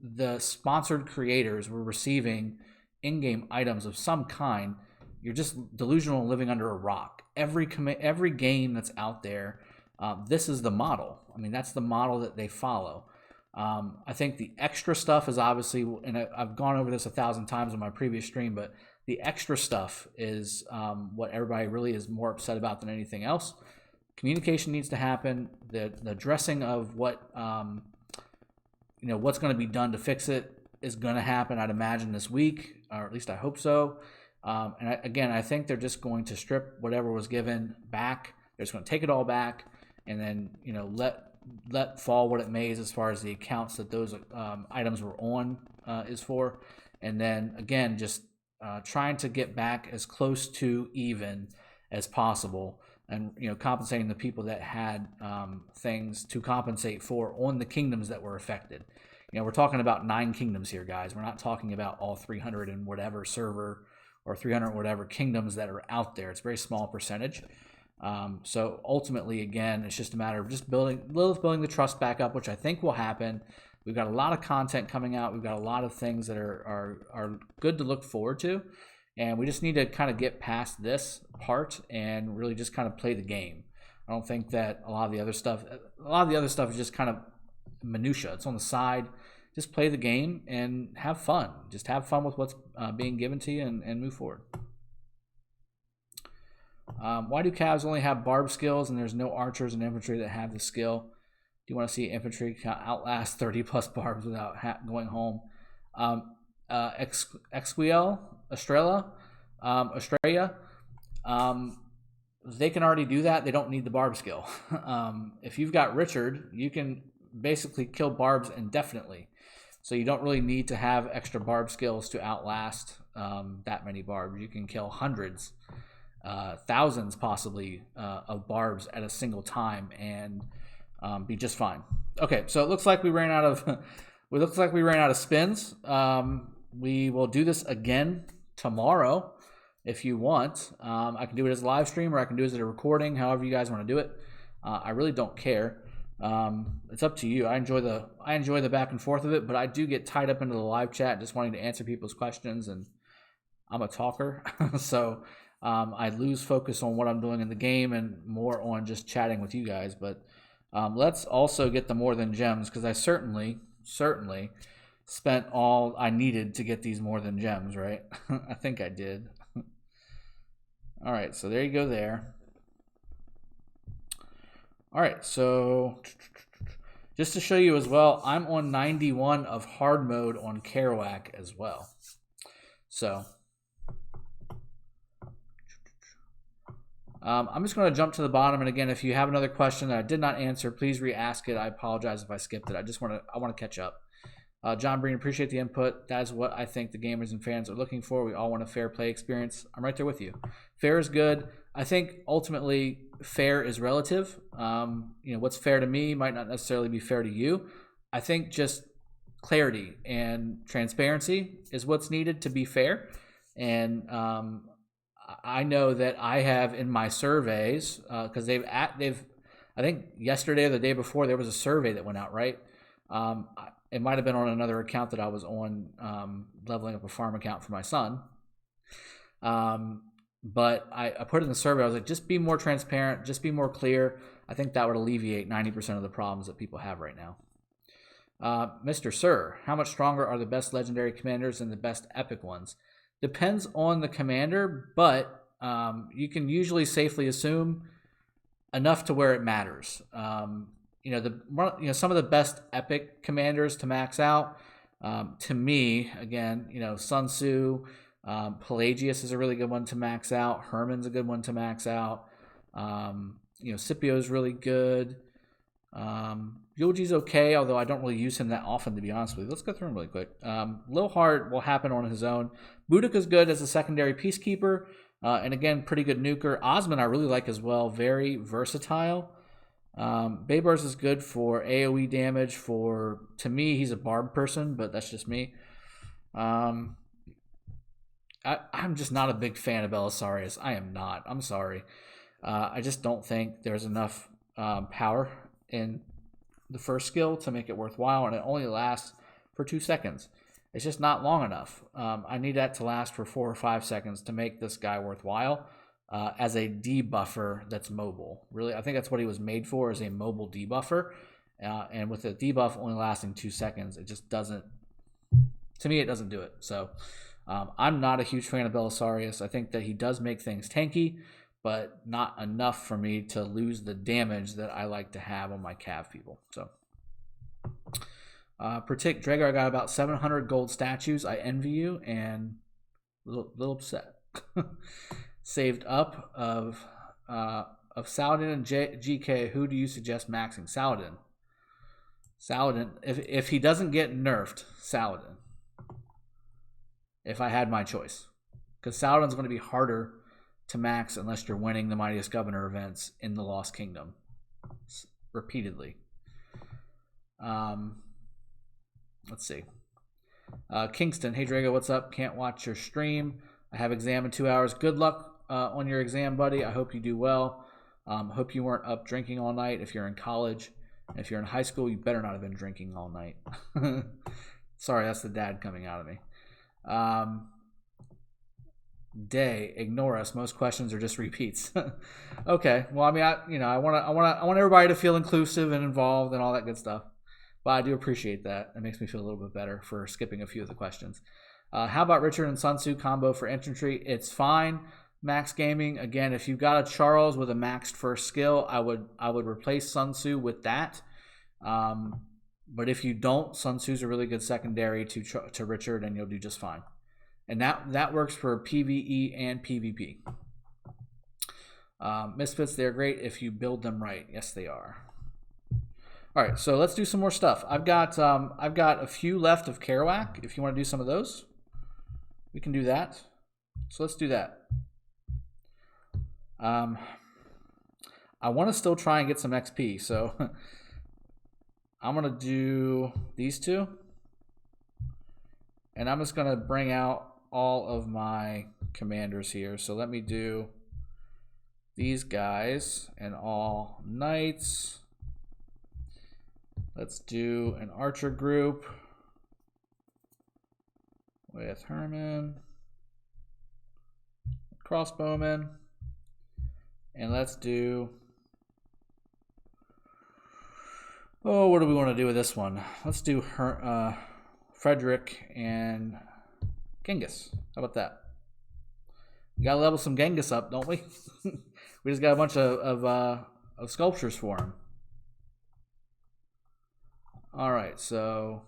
the sponsored creators were receiving in-game items of some kind, you're just delusional and living under a rock. Every game that's out there, this is the model. That's the model that they follow. I think the extra stuff is obviously, and I've gone over this 1,000 times on my previous stream, but the extra stuff is what everybody really is more upset about than anything else. Communication needs to happen. The addressing of what what's going to be done to fix it is going to happen, I'd imagine, this week, or at least I hope so. I think they're just going to strip whatever was given back. They're just going to take it all back, and then let let fall what it may as far as the accounts that those items were on is for. And then again, just trying to get back as close to even as possible, and compensating the people that had things to compensate for on the kingdoms that were affected. We're talking about 9 kingdoms here, guys. We're not talking about all 300 and whatever server or 300 whatever kingdoms that are out there. It's a very small percentage. So ultimately, again, it's just a matter of just building the trust back up, which I think will happen. We've got a lot of content coming out. We've got a lot of things that are good to look forward to. And we just need to kind of get past this part and really just kind of play the game. I don't think that a lot of the other stuff is just kind of minutia. It's on the side. Just play the game and have fun. Just have fun with what's being given to you and move forward. Why do Cavs only have barb skills and there's no archers and infantry that have the skill? Do you want to see infantry outlast 30 plus barbs without going home? Australia, they can already do that. They don't need the barb skill. If you've got Richard, you can basically kill barbs indefinitely. So you don't really need to have extra barb skills to outlast that many barbs. You can kill hundreds, thousands possibly of barbs at a single time and be just fine. Okay, so it looks like we ran out of spins. We will do this again tomorrow if you want. I can do it as a live stream, or I can do it as a recording, however you guys want to do it. I really don't care. It's up to you. I enjoy the back and forth of it, but I do get tied up into the live chat just wanting to answer people's questions, and I'm a talker. So I lose focus on what I'm doing in the game and more on just chatting with you guys. But let's also get the more than gems, because I certainly spent all I needed to get these more than gems, right? I think I did. All right, so there you go there. All right, so just to show you as well, I'm on 91 of hard mode on Karuak as well. So I'm just going to jump to the bottom, and again, if you have another question that I did not answer, please re-ask it. I apologize if I skipped it. I want to catch up. John Breen, appreciate the input. That is what I think the gamers and fans are looking for. We all want a fair play experience. I'm right there with you. Fair is good. I think ultimately fair is relative. What's fair to me might not necessarily be fair to you. I think just clarity and transparency is what's needed to be fair. And I know that I have in my surveys, because I think yesterday or the day before there was a survey that went out, right? It might have been on another account that I was on, leveling up a farm account for my son. But I put in the survey, I was like, just be more transparent, just be more clear. I think that would alleviate 90% of the problems that people have right now. Mr. Sir, how much stronger are the best legendary commanders and the best epic ones? Depends on the commander, but you can usually safely assume enough to where it matters. Some of the best epic commanders to max out, to me, again, Sun Tzu, Pelagius is a really good one to max out. Herman's a good one to max out. Scipio's really good. Yoji's okay, although I don't really use him that often, to be honest with you. Let's go through him really quick. Lil Hard will happen on his own. Boudica's good as a secondary peacekeeper, and again, pretty good nuker. Osmond I really like as well, very versatile. Baybars is good for AoE damage. To me, he's a barb person, but that's just me. I'm just not a big fan of Belisarius. I am not. I'm sorry. I just don't think there's enough power in the first skill to make it worthwhile, and it only lasts for 2 seconds. It's just not long enough. I need that to last for 4 or 5 seconds to make this guy worthwhile as a debuffer that's mobile. Really, I think that's what he was made for, is a mobile debuffer. And with a debuff only lasting 2 seconds, it just doesn't, to me, it doesn't do it. So I'm not a huge fan of Belisarius. I think that he does make things tanky, but not enough for me to lose the damage that I like to have on my Cav people. So, Dragar, I got about 700 gold statues. I envy you and a little upset. Saved up of Saladin and GK. Who do you suggest maxing? Saladin. Saladin, if he doesn't get nerfed, Saladin. If I had my choice. Because Saladin's going to be harder to max unless you're winning the Mightiest Governor events in the Lost Kingdom. Repeatedly. Let's see. Kingston, hey Drago, what's up? Can't watch your stream. I have exam in 2 hours. Good luck on your exam, buddy. I hope you do well. Hope you weren't up drinking all night if you're in college. If you're in high school, you better not have been drinking all night. Sorry, that's the dad coming out of me. Day, ignore us. Most questions are just repeats. Okay, well, I mean, I want everybody to feel inclusive and involved and all that good stuff. But I do appreciate that. It makes me feel a little bit better for skipping a few of the questions. How about Richard and Sun Tzu combo for infantry? It's fine. Max Gaming, again, if you've got a Charles with a maxed first skill, I would replace Sun Tzu with that. But if you don't, Sun Tzu's a really good secondary to Richard, and you'll do just fine. And that works for PvE and PvP. Misfits, they're great if you build them right. Yes, they are. All right, so let's do some more stuff. I've got a few left of Karuak. If you want to do some of those, we can do that. So let's do that. I want to still try and get some XP, so I'm going to do these two. And I'm just going to bring out all of my commanders here. So let me do these guys and all knights. Let's do an archer group with Herman, crossbowmen, and let's do, what do we want to do with this one? Let's do Frederick and Genghis. How about that? We gotta level some Genghis up, don't we? We just got a bunch of sculptures for him. All right, so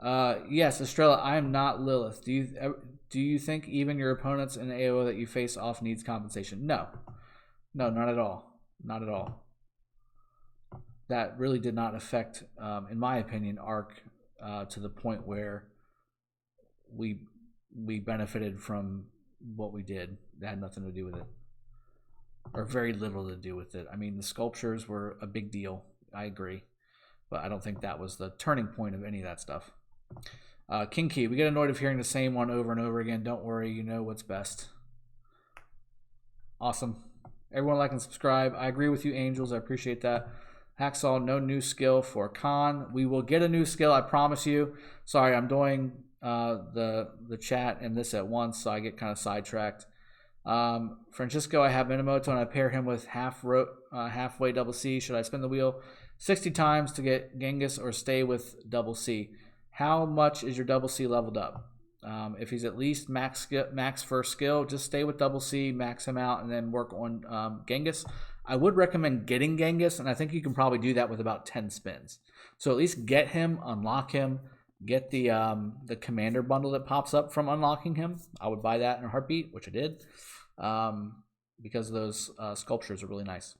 yes, Estrella, I am not Lilith. Do you think even your opponents in AO that you face off needs compensation? No, not at all. Not at all. That really did not affect, in my opinion, Arc to the point where we benefited from what we did. That had nothing to do with it, or very little to do with it. I mean, the sculptures were a big deal. I agree. But I don't think that was the turning point of any of that stuff. King Key, we get annoyed of hearing the same one over and over again. Don't worry, you know what's best. Awesome. Everyone like and subscribe. I agree with you, Angels. I appreciate that. Hacksaw, no new skill for Khan. We will get a new skill, I promise you. Sorry, I'm doing the chat and this at once, so I get kind of sidetracked. Francisco, I have Minamoto, and I pair him with halfway double C. Should I spin the wheel 60 times to get Genghis or stay with double C? How much is your double C leveled up? If he's at least max first skill, just stay with double C, max him out, and then work on Genghis. I would recommend getting Genghis, and I think you can probably do that with about 10 spins. So at least get him, unlock him, get the commander bundle that pops up from unlocking him. I would buy that in a heartbeat, which I did, because those sculptures are really nice.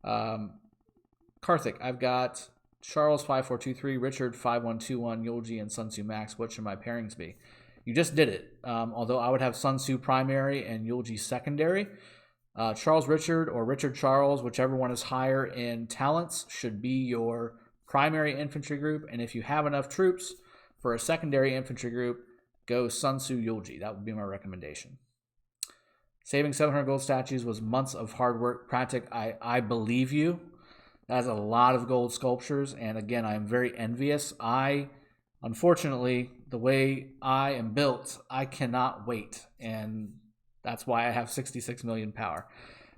Karthik, I've got Charles 5423, Richard 5121, Yulji, and Sun Tzu Max. What should my pairings be? You just did it. Although I would have Sun Tzu primary and Yulji secondary. Charles Richard or Richard Charles, whichever one is higher in talents, should be your primary infantry group. And if you have enough troops for a secondary infantry group, go Sun Tzu Yulji. That would be my recommendation. Saving 700 gold statues was months of hard work. Pratic, I believe you. That is a lot of gold sculptures, and again, I am very envious. Unfortunately, the way I am built, I cannot wait, and that's why I have 66 million power,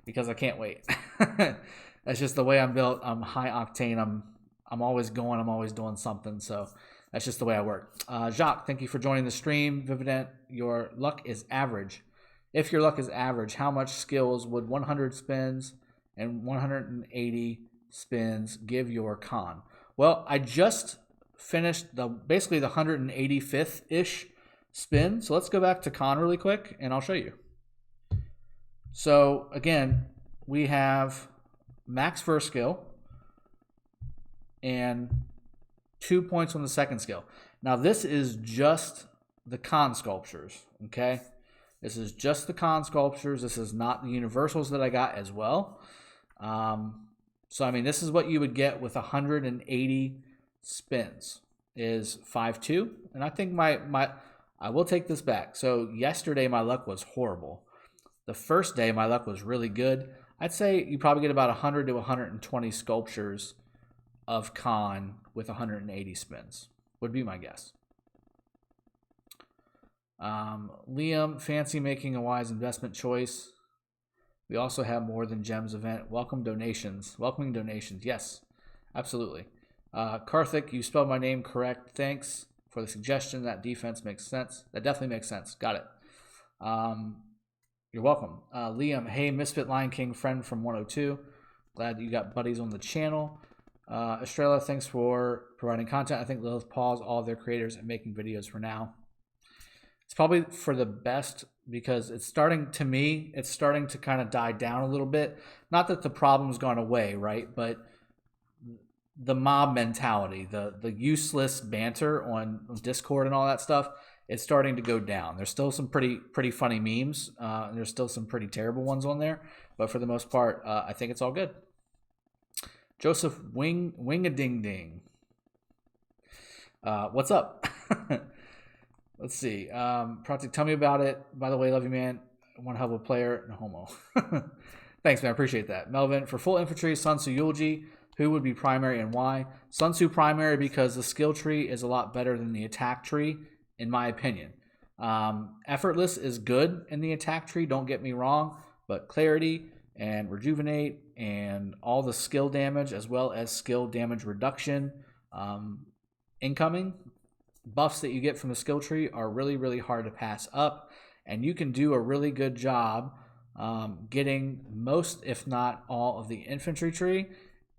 because I can't wait. That's just the way I'm built. I'm high octane. I'm always going. I'm always doing something. So that's just the way I work. Jacques, thank you for joining the stream. Vivident, your luck is average. If your luck is average, how much skills would 100 spins and 180 spins give your Khan? Well, I just finished basically the 185th-ish spin. So let's go back to Khan really quick, and I'll show you. So again, we have max first skill, and 2 points on the second skill. Now, this is just the Khan sculptures, okay? This is just the Khan sculptures. This is not the universals that I got as well. So, I mean, this is what you would get with 180 spins is 5-2. And I think I will take this back. So, yesterday my luck was horrible. The first day my luck was really good. I'd say you probably get about 100 to 120 sculptures of Khan with 180 spins, would be my guess. Liam, fancy making a wise investment choice. We also have more than gems event. Welcoming donations. Yes, absolutely. Karthik, you spelled my name correct. Thanks for the suggestion. That defense makes sense. That definitely makes sense. Got it. You're welcome. Liam, hey, Misfit Lion King friend from 102. Glad that you got buddies on the channel. Estrella, thanks for providing content. I think Lilith paused all of their creators and making videos for now. It's probably for the best because it's starting to kind of die down a little bit. Not that the problem's gone away, right? But the mob mentality, the useless banter on Discord and all that stuff, it's starting to go down. There's still some pretty funny memes. And there's still some pretty terrible ones on there. But for the most part, I think it's all good. Joseph Wing-a-ding-ding. What's up? Let's see. Project, tell me about it. By the way, love you, man. One hell of a player. No homo. Thanks, man. I appreciate that. Melvin, for full infantry, Sun Tzu Eulogy, who would be primary and why? Sun Tzu primary because the skill tree is a lot better than the attack tree, in my opinion. Effortless is good in the attack tree, don't get me wrong, but clarity and rejuvenate and all the skill damage as well as skill damage reduction incoming buffs that you get from the skill tree are really, really hard to pass up. And you can do a really good job getting most, if not all, of the infantry tree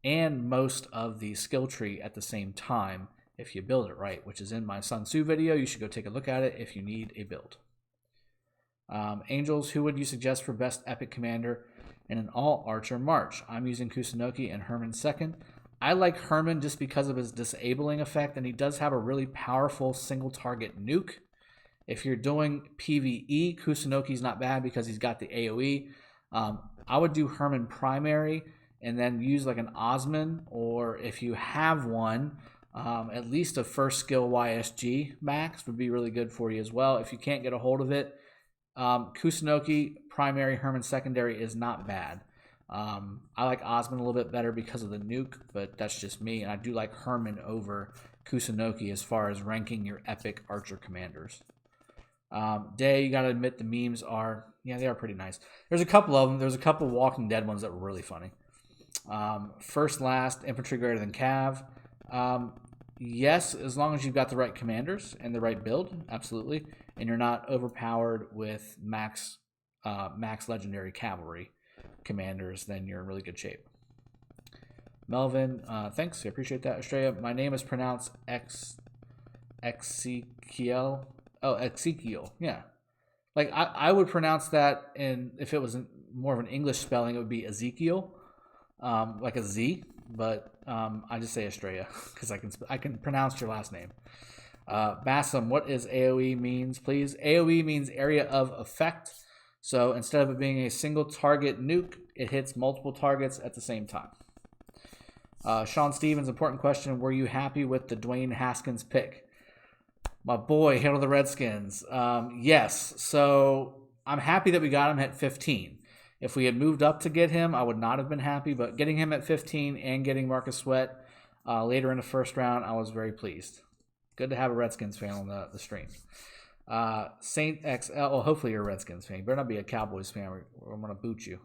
and most of the skill tree at the same time if you build it right, which is in my Sun Tzu video. You should go take a look at it if you need a build. Angels, who would you suggest for best epic commander in an all-archer march? I'm using Kusunoki and Herman second. I like Herman just because of his disabling effect, and he does have a really powerful single-target nuke. If you're doing PvE, Kusunoki's not bad because he's got the AoE. I would do Herman primary and then use like an Osman, or if you have one, at least a first skill YSG max would be really good for you as well. If you can't get a hold of it, Kusunoki primary, Herman secondary is not bad. I like Osman a little bit better because of the nuke, but that's just me. And I do like Herman over Kusunoki as far as ranking your epic archer commanders. Day, you gotta admit the memes are, yeah, they are pretty nice. There's a couple of them. There's a couple Walking Dead ones that were really funny. First, last, infantry greater than cav. Yes, as long as you've got the right commanders and the right build, absolutely. And you're not overpowered with max legendary cavalry commanders, then you're in really good shape. Melvin, thanks. I appreciate that. Australia, my name is pronounced Ezekiel. Oh, Ezekiel. Yeah. Like, I would pronounce that, and if it was more of an English spelling, it would be Ezekiel, like a Z. But I just say Australia because I can pronounce your last name. Bassam, what is AoE means, please? AoE means area of effect. So instead of it being a single target nuke, it hits multiple targets at the same time. Sean Stevens, important question. Were you happy with the Dwayne Haskins pick? My boy, handle the Redskins. Yes. So I'm happy that we got him at 15. If we had moved up to get him, I would not have been happy. But getting him at 15 and getting Marcus Sweat later in the first round, I was very pleased. Good to have a Redskins fan on the stream. Saint XL, well, hopefully you're a Redskins fan. You better not be a Cowboys fan or I'm going to boot you.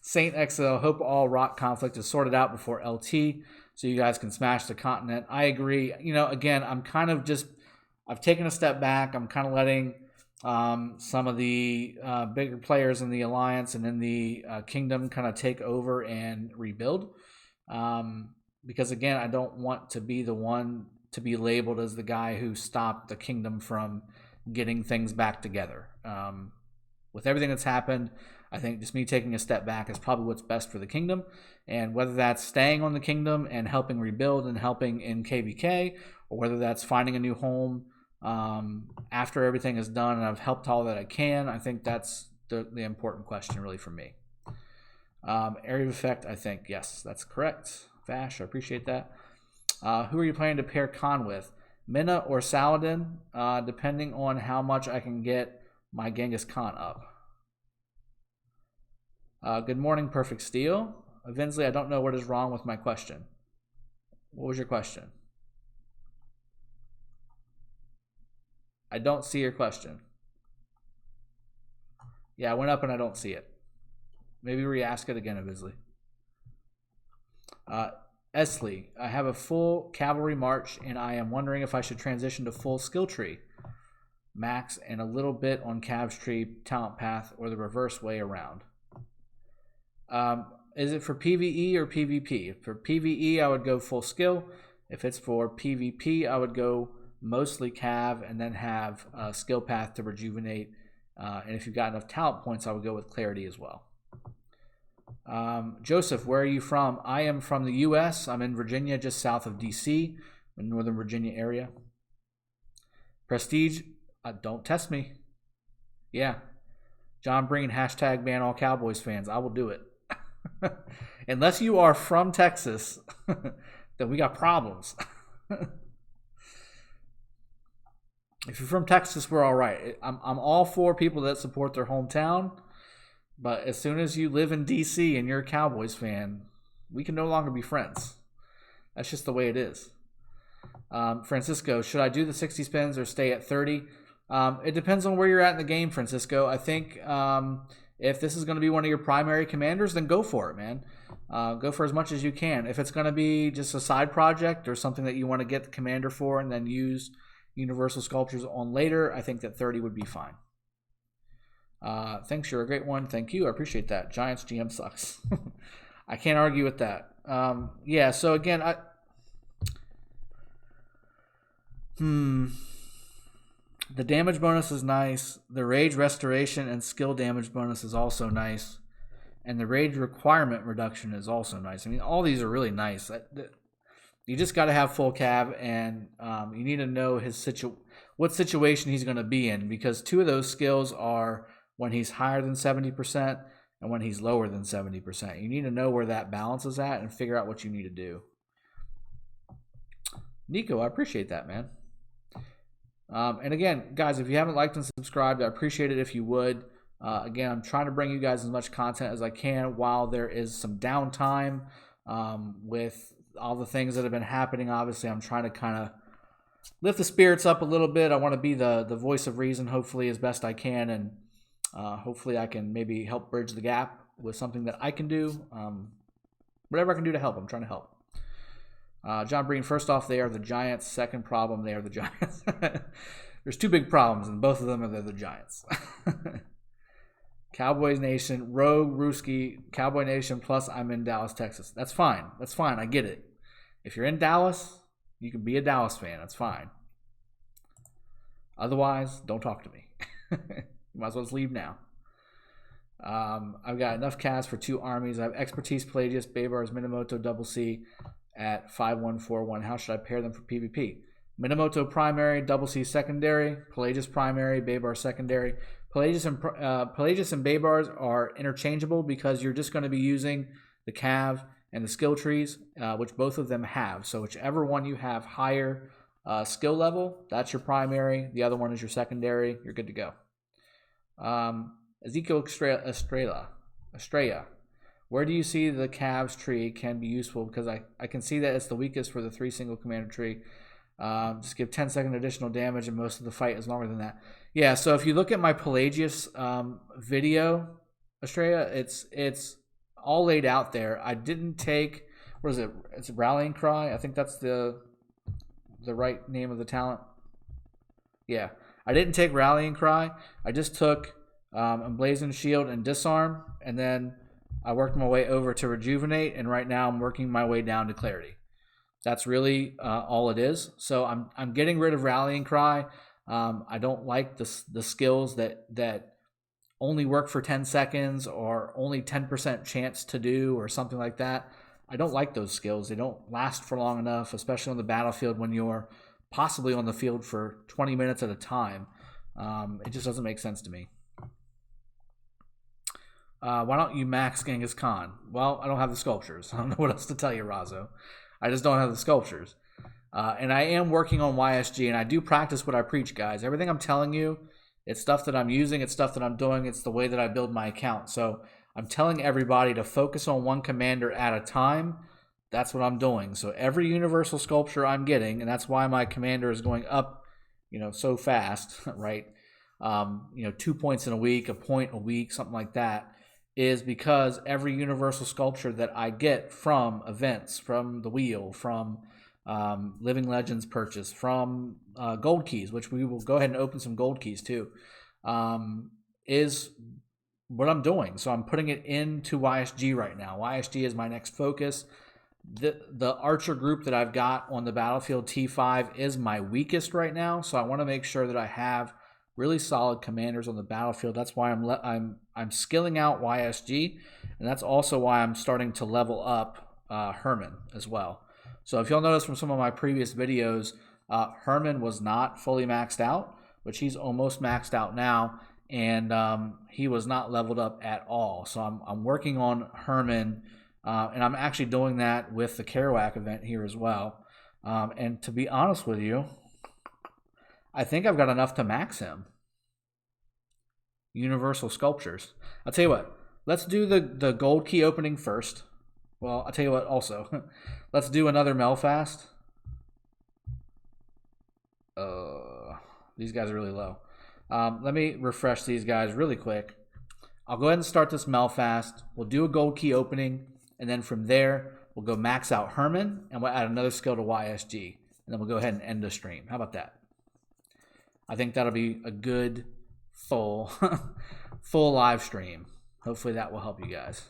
Saint XL, hope all rock conflict is sorted out before LT so you guys can smash the continent. I agree. You know, again, I'm kind of just, I've taken a step back. I'm kind of letting some of the bigger players in the Alliance and in the Kingdom kind of take over and rebuild. Because, again, I don't want to be the one to be labeled as the guy who stopped the Kingdom from getting things back together. With everything that's happened, I think just me taking a step back is probably what's best for the kingdom. And whether that's staying on the kingdom and helping rebuild and helping in KVK, or whether that's finding a new home after everything is done and I've helped all that I can, I think that's the important question really for me. Area of effect, I think, yes, that's correct. Vash, I appreciate that. Who are you planning to pair Khan with? Minna or Saladin, depending on how much I can get my Genghis Khan up. Good morning, Perfect Steel. Vinsley, I don't know what is wrong with my question. What was your question? I don't see your question. Yeah, I went up and I don't see it. Maybe re-ask it again, Vinsley. Esley, I have a full cavalry march and I am wondering if I should transition to full skill tree max and a little bit on Cav's tree talent path or the reverse way around. Is it for PvE or PvP? For PvE, I would go full skill. If it's for PvP, I would go mostly Cav and then have a skill path to rejuvenate. And if you've got enough talent points, I would go with clarity as well. Joseph, where are you from? I am from the U.S. I'm in Virginia, just south of D.C., in Northern Virginia area. Prestige, don't test me. Yeah. John Breen, hashtag ban all Cowboys fans. I will do it. Unless you are from Texas, then we got problems. If you're from Texas, we're all right. I'm all for people that support their hometown. But as soon as you live in D.C. and you're a Cowboys fan, we can no longer be friends. That's just the way it is. Francisco, should I do the 60 spins or stay at 30? It depends on where you're at in the game, Francisco. I think if this is going to be one of your primary commanders, then go for it, man. Go for as much as you can. If it's going to be just a side project or something that you want to get the commander for and then use Universal Sculptures on later, I think that 30 would be fine. Thanks, you're a great one. Thank you. I appreciate that. Giants GM sucks. I can't argue with that. Yeah, so again, the damage bonus is nice. The rage restoration and skill damage bonus is also nice. And the rage requirement reduction is also nice. I mean, all these are really nice. You just got to have full cav, and you need to know what situation he's going to be in, because two of those skills are when he's higher than 70% and when he's lower than 70%. You need to know where that balance is at and figure out what you need to do. Nico, I appreciate that, man. And again, guys, if you haven't liked and subscribed, I appreciate it if you would. Again, I'm trying to bring you guys as much content as I can while there is some downtime with all the things that have been happening. Obviously, I'm trying to kind of lift the spirits up a little bit. I want to be the voice of reason, hopefully, as best I can, and hopefully I can maybe help bridge the gap with something that I can do. Whatever I can do to help, I'm trying to help. John Breen, first off, they are the Giants. Second problem, they are the Giants. There's two big problems, and both of them are they're the Giants. Cowboys Nation, Rogue, Ruski, Cowboy Nation, plus I'm in Dallas, Texas. That's fine. That's fine. I get it. If you're in Dallas, you can be a Dallas fan. That's fine. Otherwise, don't talk to me. You might as well just leave now. I've got enough cast for 2 armies. I have Expertise, Pelagius, Baybars, Minamoto, Double C at 5141. How should I pair them for PvP? Minamoto primary, Double C secondary, Pelagius primary, Baybar secondary. Pelagius and Baybars are interchangeable because you're just going to be using the Cav and the skill trees, which both of them have. So whichever one you have higher skill level, that's your primary. The other one is your secondary. You're good to go. Ezekiel Estrella. Where do you see the Cavs tree can be useful? Because I can see that it's the weakest for the 3 single commander tree. Just give 10-second additional damage, and most of the fight is longer than that. Yeah, so if you look at my Pelagius video, Estrella, it's all laid out there. I didn't take, what is it? It's Rallying Cry. I think that's the right name of the talent. Yeah, I didn't take Rallying Cry. I just took Emblazoned Shield and Disarm, and then I worked my way over to Rejuvenate, and right now I'm working my way down to Clarity. That's really all it is. So I'm getting rid of Rallying Cry. I don't like the skills that only work for 10 seconds or only 10% chance to do or something like that. I don't like those skills. They don't last for long enough, especially on the battlefield when you're possibly on the field for 20 minutes at a time. It just doesn't make sense to me. Why don't you max Genghis Khan? Well, I don't have the sculptures. I don't know what else to tell you, Razo. I just don't have the sculptures. And I am working on YSG, and I do practice what I preach, guys. Everything I'm telling you, it's stuff that I'm using, it's stuff that I'm doing, it's the way that I build my account. So I'm telling everybody to focus on one commander at a time. That's what I'm doing. So every universal sculpture I'm getting, and that's why my commander is going up, so fast, right? 2 points in a week, a point a week, something like that, is because every universal sculpture that I get from events, from the wheel, from Living Legends purchase, from gold keys, which we will go ahead and open some gold keys too, is what I'm doing. So I'm putting it into YSG right now. YSG is my next focus. The archer group that I've got on the battlefield, T5, is my weakest right now. So I want to make sure that I have really solid commanders on the battlefield. That's why I'm skilling out YSG, and that's also why I'm starting to level up Herman as well. So if you'll notice from some of my previous videos, Herman was not fully maxed out, which he's almost maxed out now, and he was not leveled up at all. So I'm working on Herman, and I'm actually doing that with the Karuak event here as well. And to be honest with you, I think I've got enough to max him. Universal sculptures. I'll tell you what, let's do the gold key opening first. Well, I'll tell you what also. Let's do another Melfast. These guys are really low. Let me refresh these guys really quick. I'll go ahead and start this Melfast. We'll do a gold key opening, and then from there, we'll go max out Herman, and we'll add another skill to YSG. And then we'll go ahead and end the stream. How about that? I think that'll be a good full live stream. Hopefully that will help you guys.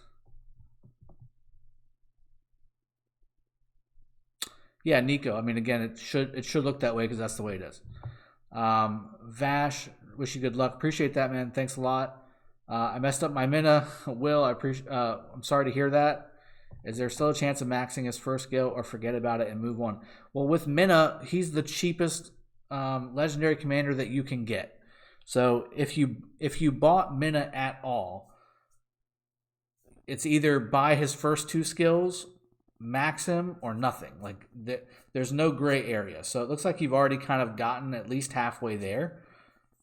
Yeah, Nico. I mean, again, it should look that way because that's the way it is. Vash, wish you good luck. Appreciate that, man. Thanks a lot. I messed up my Mina. Will, I'm sorry to hear that. Is there still a chance of maxing his first skill, or forget about it and move on? Well, with Mina, he's the cheapest legendary commander that you can get. So if you bought Mina at all, it's either buy his first two skills, max him, or nothing. Like there's no gray area. So it looks like you've already kind of gotten at least halfway there,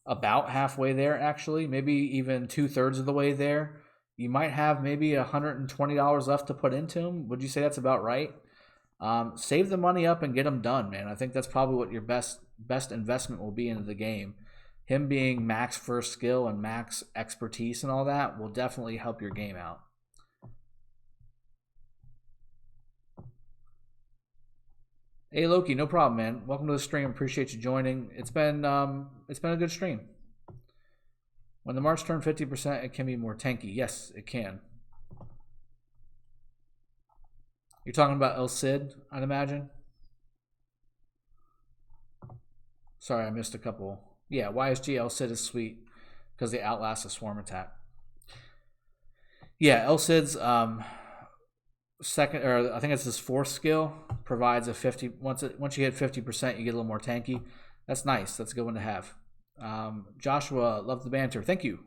about halfway there actually, maybe even 2/3 of the way there. You might have maybe $120 left to put into him. Would you say that's about right? Save the money up and get him done, man. I think that's probably what your best investment will be into the game. Him being max first skill and max expertise and all that will definitely help your game out. Hey Loki, no problem, man. Welcome to the stream. Appreciate you joining. It's been a good stream. When the March turn 50%, it can be more tanky. Yes, it can. You're talking about El Cid, I'd imagine. Sorry, I missed a couple. Yeah, YSG El Cid is sweet because they outlast a swarm attack. Yeah, El Cid's second, or I think it's his fourth skill, provides a 50. Once you hit 50%, you get a little more tanky. That's nice. That's a good one to have. Joshua, love the banter. Thank you.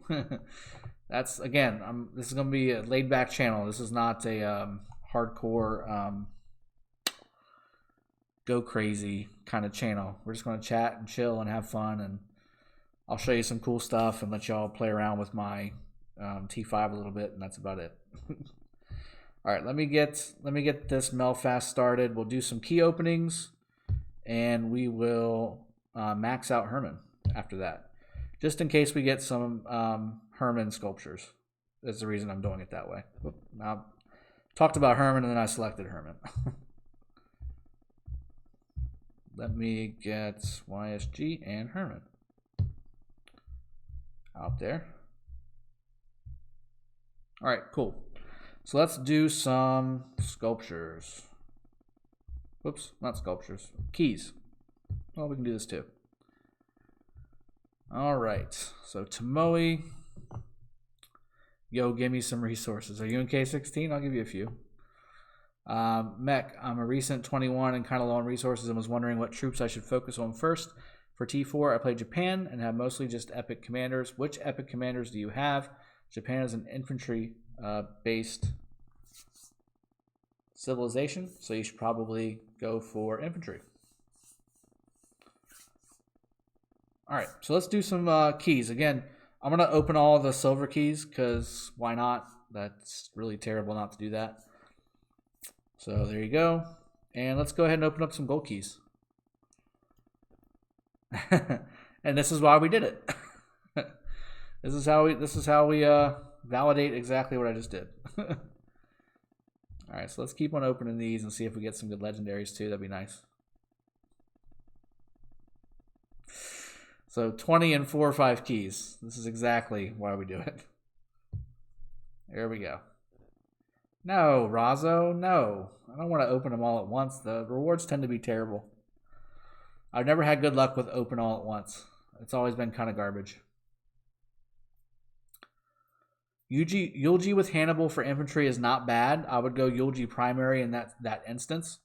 That's again. This is going to be a laid back channel. This is not a hardcore go crazy kind of channel. We're just going to chat and chill and have fun, and I'll show you some cool stuff and let y'all play around with my T5 a little bit, and that's about it. All right, let me get this Melfast started. We'll do some key openings, and we will max out Herman after that, just in case we get some Herman sculptures. That's the reason I'm doing it that way. Now, talked about Herman, and then I selected Herman. Let me get YSG and Herman out there. All right, cool. So let's do some sculptures. Whoops, not sculptures. Keys. Well, we can do this too. All right, so Tomoe. Yo, give me some resources. Are you in K16? I'll give you a few. Mech, I'm a recent 21 and kind of low on resources and was wondering what troops I should focus on first. For T4, I played Japan and have mostly just epic commanders. Which epic commanders do you have? Japan is an infantry-based civilization, so you should probably go for infantry. All right, so let's do some keys. Again, I'm going to open all the silver keys because why not? That's really terrible not to do that. So there you go. And let's go ahead and open up some gold keys. And this is why we did it. This is how we validate exactly what I just did. All right, so let's keep on opening these and see if we get some good legendaries too. That'd be nice. So 20 and 4 or 5 keys. This is exactly why we do it. There we go. No, Razzo, no. I don't want to open them all at once. The rewards tend to be terrible. I've never had good luck with open all at once. It's always been kind of garbage. Eulogy with Hannibal for infantry is not bad. I would go Eulogy primary in that instance.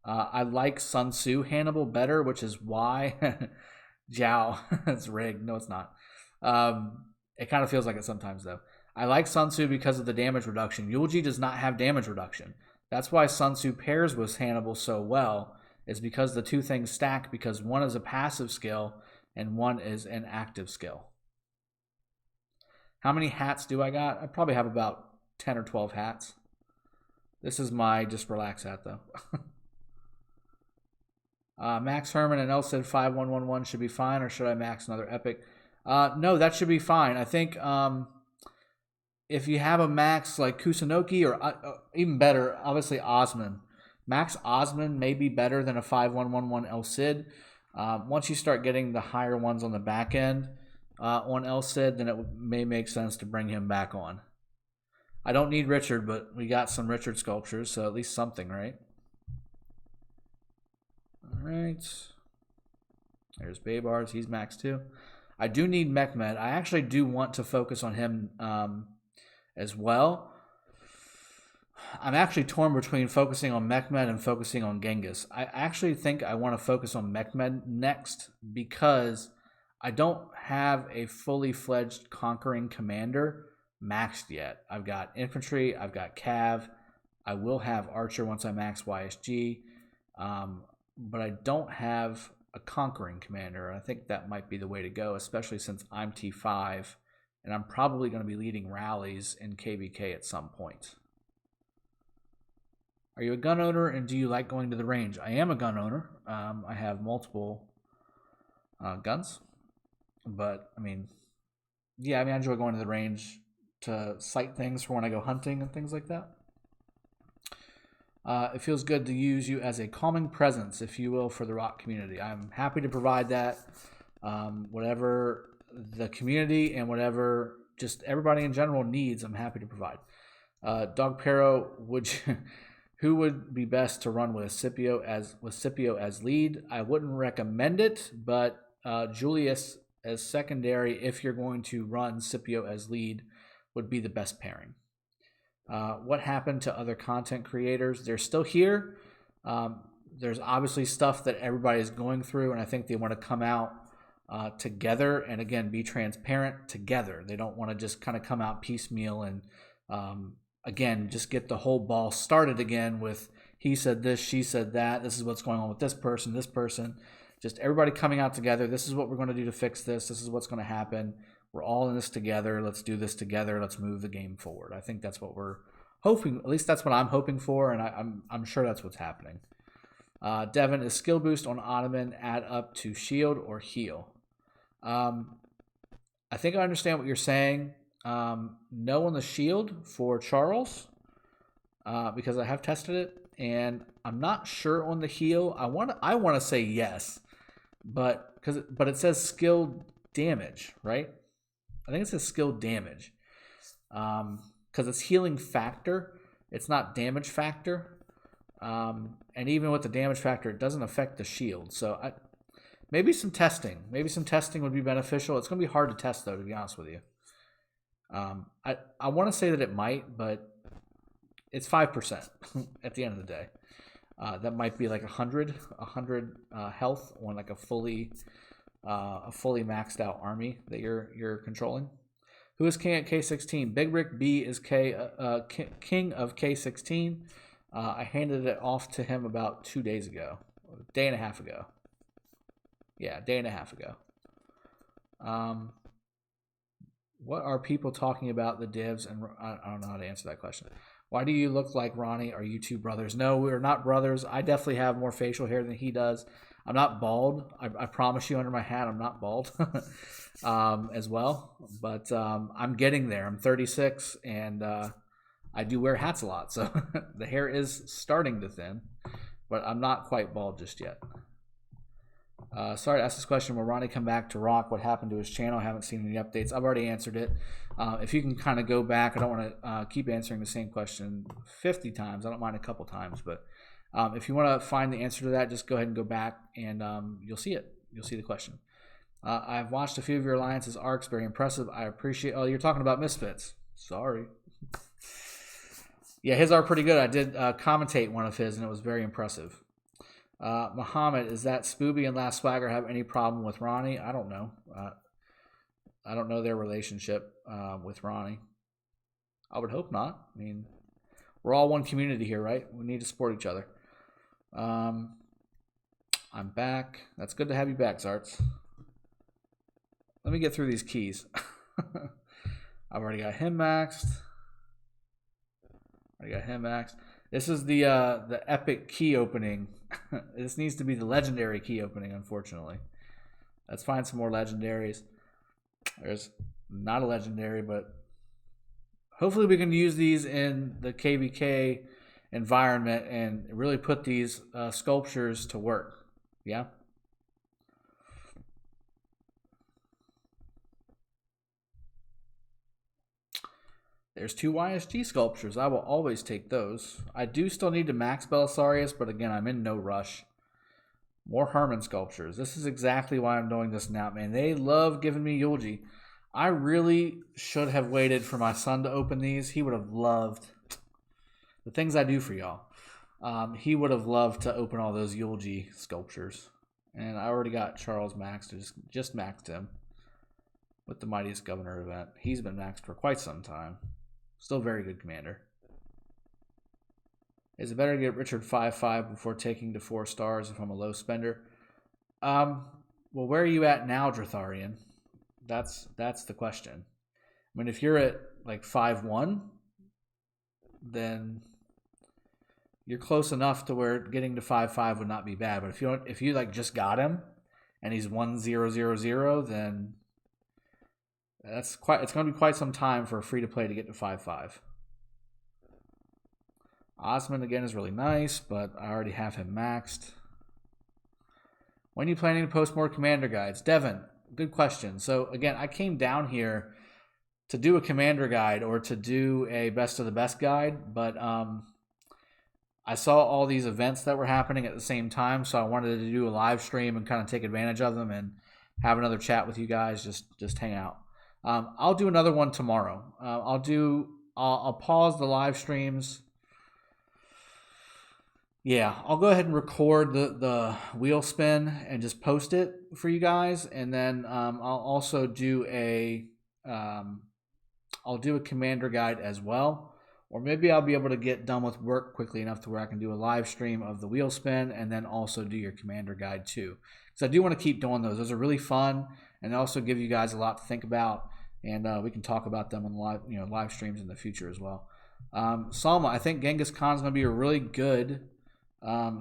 I like Sun Tzu Hannibal better, which is why Jiao. It's rigged. No, it's not. It kind of feels like it sometimes, though. I like Sun Tzu because of the damage reduction. Eulogy does not have damage reduction. That's why Sun Tzu pairs with Hannibal so well, is because the two things stack, because one is a passive skill and one is an active skill. How many hats do I got? I probably have about 10 or 12 hats. This is my just relax hat, though. Max Herman and El said 5111 should be fine, or should I max another epic? No, that should be fine. I think if you have a max like Kusunoki, or even better, obviously Osman. Max Osman may be better than a 5111 El Cid. Once you start getting the higher ones on the back end on El Cid, then it may make sense to bring him back on. I don't need Richard, but we got some Richard sculptures, so at least something, right? All right. There's Baybars. He's max too. I do need Mechmed. I actually do want to focus on him as well. I'm actually torn between focusing on Mechmed and focusing on Genghis. I actually think I want to focus on Mechmed next because I don't have a fully fledged conquering commander maxed yet. I've got infantry, I've got cav, I will have archer once I max YSG, but I don't have a conquering commander. I think that might be the way to go, especially since I'm T5 and I'm probably going to be leading rallies in KBK at some point. Are you a gun owner and do you like going to the range? I am a gun owner. I have multiple guns. But, I mean, yeah, I enjoy going to the range to sight things for when I go hunting and things like that. It feels good to use you as a calming presence, if you will, for the rock community. I'm happy to provide that. Whatever the community and whatever just everybody in general needs, I'm happy to provide. Dog Pero, who would be best to run with Scipio as lead? I wouldn't recommend it, but Julius as secondary, if you're going to run Scipio as lead, would be the best pairing. What happened to other content creators? They're still here. There's obviously stuff that everybody is going through, and I think they want to come out together and, again, be transparent together. They don't want to just kind of come out piecemeal and, again, just get the whole ball started again with he said this, she said that, this is what's going on with this person. Just everybody coming out together. This is what we're going to do to fix this. This is what's going to happen. We're all in this together. Let's do this together. Let's move the game forward. I think that's what we're hoping. At least that's what I'm hoping for, and I'm sure that's what's happening. Devin, is skill boost on Ottoman add up to shield or heal? I think I understand what you're saying. No on the shield for Charles because I have tested it, and I'm not sure on the heal. I want to say yes. But it says skill damage, right? I think it says skill damage because it's healing factor. It's not damage factor. And even with the damage factor, it doesn't affect the shield. So maybe some testing. Maybe some testing would be beneficial. It's going to be hard to test, though, to be honest with you. I want to say that it might, but it's 5% at the end of the day. That might be like 100 health on like a fully maxed out army that you're controlling. Who is king at K16? Big Rick B is king of K16. I handed it off to him about 2 days ago, a day and a half ago. Yeah, a day and a half ago. What are people talking about the divs? And I don't know how to answer that question. Why do you look like Ronnie? Are you two brothers? No, we're not brothers. I definitely have more facial hair than he does. I'm not bald. I promise you under my hat, I'm not bald as well. But I'm getting there. I'm 36, and I do wear hats a lot. So the hair is starting to thin, but I'm not quite bald just yet. Sorry to ask this question. Will Ronnie come back to Rock? What happened to his channel? I haven't seen any updates. I've already answered it. If you can kind of go back, I don't want to keep answering the same question 50 times. I don't mind a couple times, but if you want to find the answer to that, just go ahead and go back, and you'll see it. You'll see the question. I've watched a few of your alliances arcs. Very impressive. I appreciate. Oh, you're talking about Misfits. Sorry. Yeah, his are pretty good. I did commentate one of his, and it was very impressive. Muhammad, is that Spooby and Last Swagger have any problem with Ronnie? I don't know. I don't know their relationship with Ronnie. I would hope not. I mean, we're all one community here, right? We need to support each other. I'm back. That's good to have you back, Zarts. Let me get through these keys. I've already got him maxed. This is the epic key opening. This needs to be the legendary key opening, unfortunately. Let's find some more legendaries. There's not a legendary, but hopefully we can use these in the KVK environment and really put these sculptures to work. Yeah? There's 2 YSG sculptures. I will always take those. I do still need to max Belisarius, but again, I'm in no rush. More Herman sculptures. This is exactly why I'm doing this now, man. They love giving me eulogy. I really should have waited for my son to open these. He would have loved the things I do for y'all. He would have loved to open all those eulogy sculptures. And I already got Charles maxed. Just maxed him with the Mightiest Governor event. He's been maxed for quite some time. Still very good commander. Is it better to get Richard 5-5 before taking to 4 stars if I'm a low spender? Well, where are you at now, Dratharian? That's the question. I mean, if you're at like 5-1, then you're close enough to where getting to 5-5 would not be bad. But if you like just got him and he's 1-0-0-0, then it's going to be quite some time for a free to play to get to 5-5. Osman again is really nice, but I already have him maxed. When are you planning to post more commander guides? Devin, good question. So again, I came down here to do a commander guide or to do a best of the best guide, but I saw all these events that were happening at the same time, so I wanted to do a live stream and kind of take advantage of them and have another chat with you guys, just hang out. I'll do another one tomorrow. I'll pause the live streams. Yeah, I'll go ahead and record the wheel spin and just post it for you guys, and then I'll also do a commander guide as well, or maybe I'll be able to get done with work quickly enough to where I can do a live stream of the wheel spin and then also do your commander guide too. Because I do want to keep doing those. Those are really fun, and they also give you guys a lot to think about, and we can talk about them on live streams in the future as well. Salma, I think Genghis Khan's going to be a really good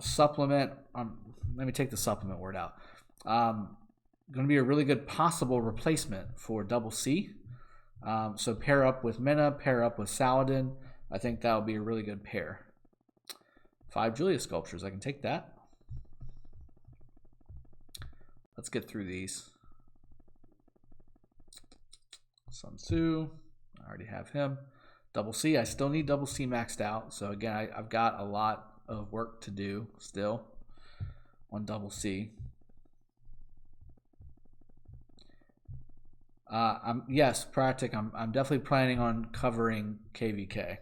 supplement. Let me take the supplement word out. Going to be a really good possible replacement for Double C. So pair up with Minna, pair up with Saladin. I think that would be a really good pair. 5 Julius sculptures. I can take that. Let's get through these. Sun Tzu. I already have him. Double C. I still need Double C maxed out. So again, I've got a lot of work to do still on Double C. Yes, Pratic. I'm definitely planning on covering KVK.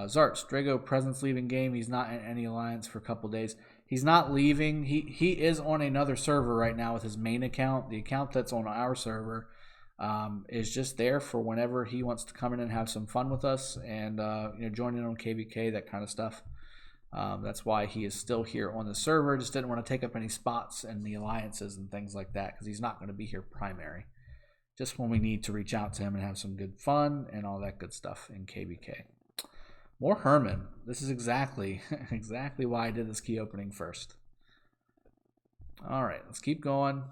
Zarts, Drago presence leaving game. He's not in any alliance for a couple days. He's not leaving. He is on another server right now with his main account. The account that's on our server is just there for whenever he wants to come in and have some fun with us and join in on KVK, that kind of stuff. That's why he is still here on the server. Just didn't want to take up any spots in the alliances and things like that because he's not going to be here primary. Just when we need to reach out to him and have some good fun and all that good stuff in KVK. More Herman. This is exactly why I did this key opening first. All right, let's keep going.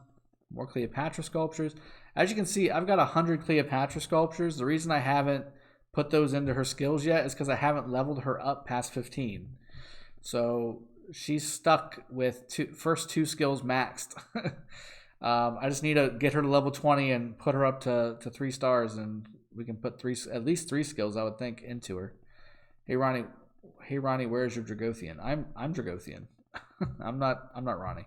More Cleopatra sculptures. As you can see, I've got 100 Cleopatra sculptures. The reason I haven't put those into her skills yet is because I haven't leveled her up past 15. So she's stuck with first two skills maxed. I just need to get her to level 20 and put her up to 3 stars, and we can put at least 3 skills, I would think, into her. Hey Ronnie, where's your Dragothian? I'm Dragothian. I'm not Ronnie.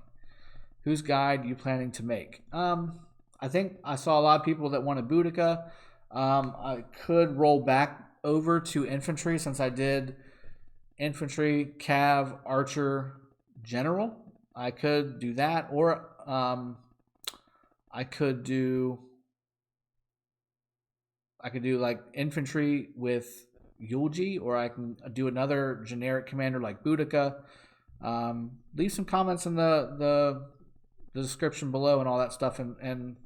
Whose guide you planning to make? I think I saw a lot of people that wanted Boudica. I could roll back over to infantry since I did infantry, cav, archer, general. I could do that, or I could do like infantry with Yulji, or I can do another generic commander like Boudica. Leave some comments in the description below and all that stuff, and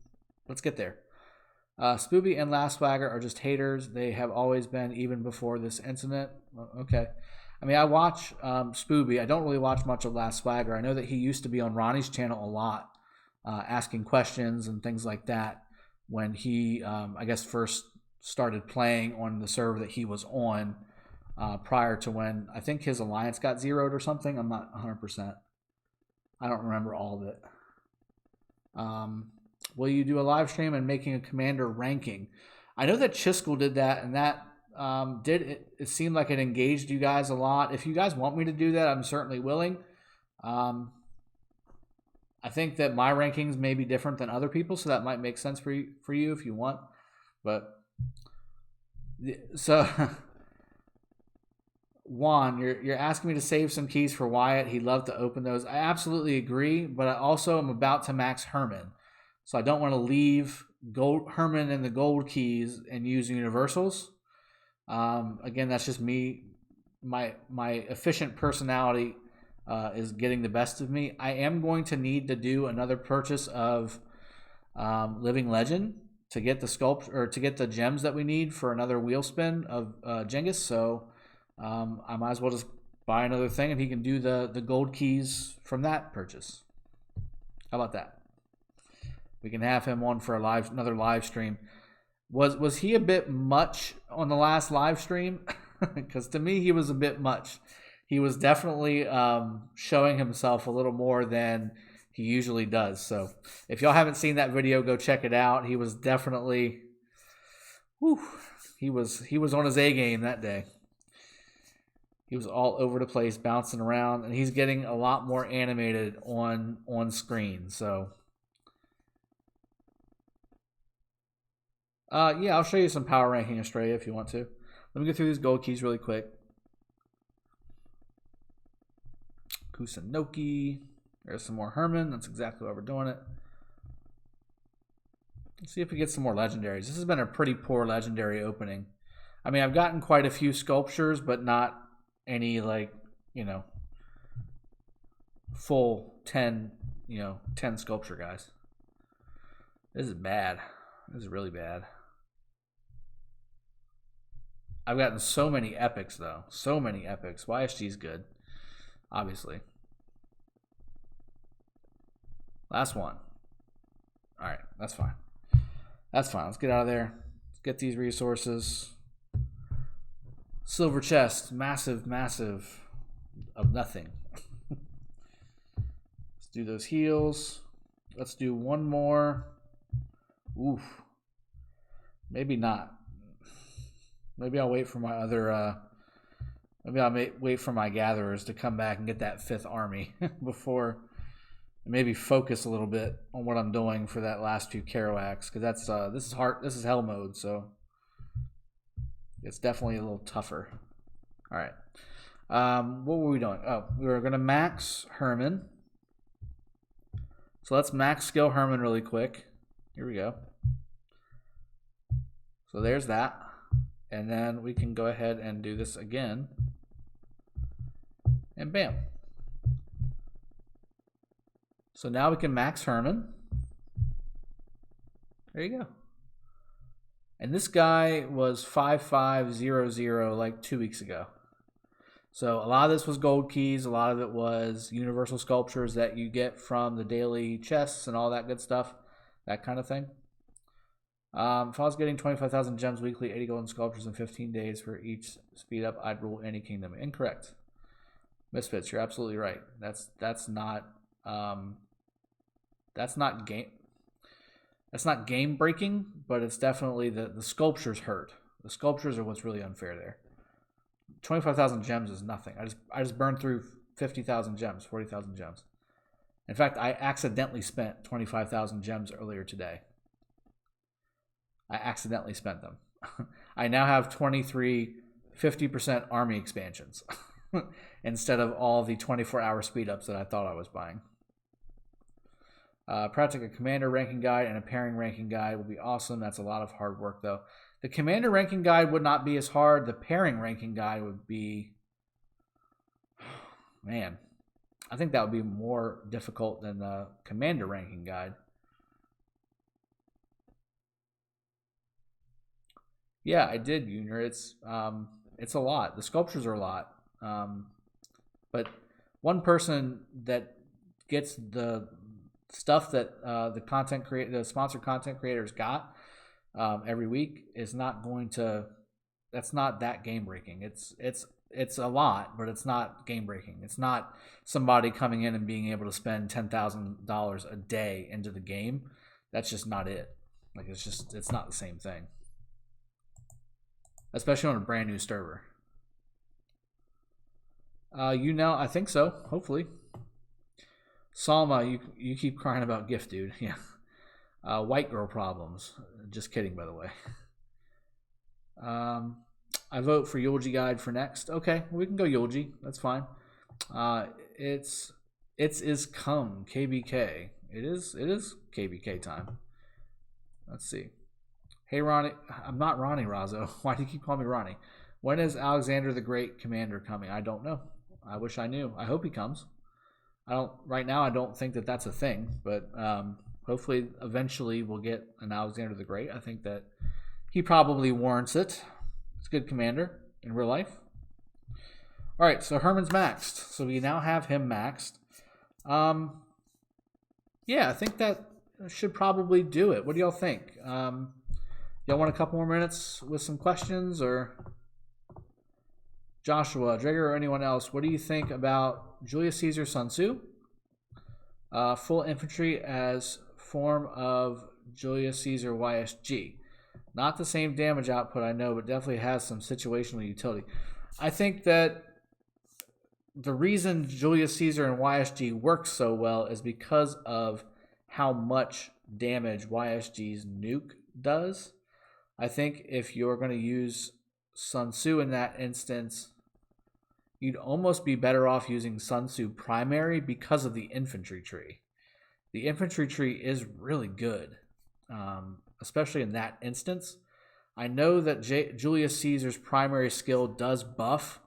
let's get there. Spooby and Last Swagger are just haters. They have always been, even before this incident. Okay. I mean, I watch Spooby. I don't really watch much of Last Swagger. I know that he used to be on Ronnie's channel a lot, asking questions and things like that when he, I guess, first started playing on the server that he was on prior to when I think his alliance got zeroed or something. I'm not 100%. I don't remember all of it. Will you do a live stream and making a commander ranking? I know that Chiskel did that, and that it seemed like it engaged you guys a lot. If you guys want me to do that, I'm certainly willing. I think that my rankings may be different than other people, so that might make sense for you if you want. But so Juan, you're asking me to save some keys for Wyatt. He'd love to open those. I absolutely agree, but I also am about to max Herman, so I don't want to leave Herman and the gold keys and use universals. Again, that's just me. My efficient personality is getting the best of me. I am going to need to do another purchase of Living Legend to get the sculpt or to get the gems that we need for another wheel spin of Genghis. So I might as well just buy another thing, and he can do the gold keys from that purchase. How about that? We can have him on for another live stream. Was he a bit much on the last live stream? Because to me, he was a bit much. He was definitely showing himself a little more than he usually does. So if y'all haven't seen that video, go check it out. He was definitely, he was on his A game that day. He was all over the place, bouncing around, and he's getting a lot more animated on screen. So yeah, I'll show you some power ranking Australia if you want to. Let me go through these gold keys really quick. Kusanoki. There's some more Herman. That's exactly why we're doing it. Let's see if we get some more legendaries. This has been a pretty poor legendary opening. I mean, I've gotten quite a few sculptures, but not any, like, full 10 sculpture guys. This is bad. This is really bad. I've gotten so many epics, though. So many epics. YSG's good, obviously. Last one. All right, that's fine. That's fine. Let's get out of there. Let's get these resources. Silver chest. Massive, massive of nothing. Let's do those heals. Let's do one more. Oof. Maybe not. Maybe I'll wait for my other... maybe I'll wait for my gatherers to come back and get that 5th army before and maybe focus a little bit on what I'm doing for that last few Karuaks, because that's this is hard. This is hell mode, so it's definitely a little tougher. All right. What were we doing? Oh, we were going to max Herman. So let's max skill Herman really quick. Here we go. So there's that. And then we can go ahead and do this again. And bam. So now we can max Herman. There you go. And this guy was 5500 like 2 weeks ago. So a lot of this was gold keys. A lot of it was universal sculptures that you get from the daily chests and all that good stuff. That kind of thing. If I was getting 25,000 gems weekly, 80 golden sculptures in 15 days for each speed up, I'd rule any kingdom. Incorrect. Misfits, you're absolutely right. That's not game breaking, but it's definitely the sculptures hurt. The sculptures are what's really unfair there. 25,000 gems is nothing. I just burned through 50,000 gems, 40,000 gems. In fact, I accidentally spent 25,000 gems earlier today. I accidentally spent them. I now have 23 50% army expansions instead of all the 24-hour speed ups that I thought I was buying. Practically a commander ranking guide and a pairing ranking guide would be awesome. That's a lot of hard work, though. The commander ranking guide would not be as hard. The pairing ranking guide would be... Man, I think that would be more difficult than the commander ranking guide. Yeah, I did, Junior. It's a lot. The sculptures are a lot. But one person that gets the stuff that the sponsored content creators got every week is not going to. That's not that game breaking. It's a lot, but it's not game breaking. It's not somebody coming in and being able to spend $10,000 a day into the game. That's just not it. Like it's not the same thing. Especially on a brand new server. I think so. Hopefully. Salma, you keep crying about gift, dude. Yeah. White girl problems. Just kidding, by the way. I vote for Eulogy Guide for next. Okay, we can go Eulogy. That's fine. It's is come KBK. It is KBK time. Let's see. Hey Ronnie, I'm not Ronnie Razzo. Why do you keep calling me Ronnie? When is Alexander the Great Commander coming? I don't know. I wish I knew. I hope he comes. Right now I don't think that that's a thing, but hopefully eventually we'll get an Alexander the Great. I think that he probably warrants it. He's a good commander in real life. All right, so Herman's maxed. So we now have him maxed. Yeah, I think that should probably do it. What do y'all think? Y'all want a couple more minutes with some questions, or Joshua, Drager, or anyone else? What do you think about Julius Caesar Sun Tzu? Full infantry as form of Julius Caesar YSG. Not the same damage output, I know, but definitely has some situational utility. I think that the reason Julius Caesar and YSG work so well is because of how much damage YSG's nuke does. I think if you're going to use Sun Tzu in that instance, you'd almost be better off using Sun Tzu primary because of the infantry tree. The infantry tree is really good, especially in that instance. I know that Julius Caesar's primary skill does buff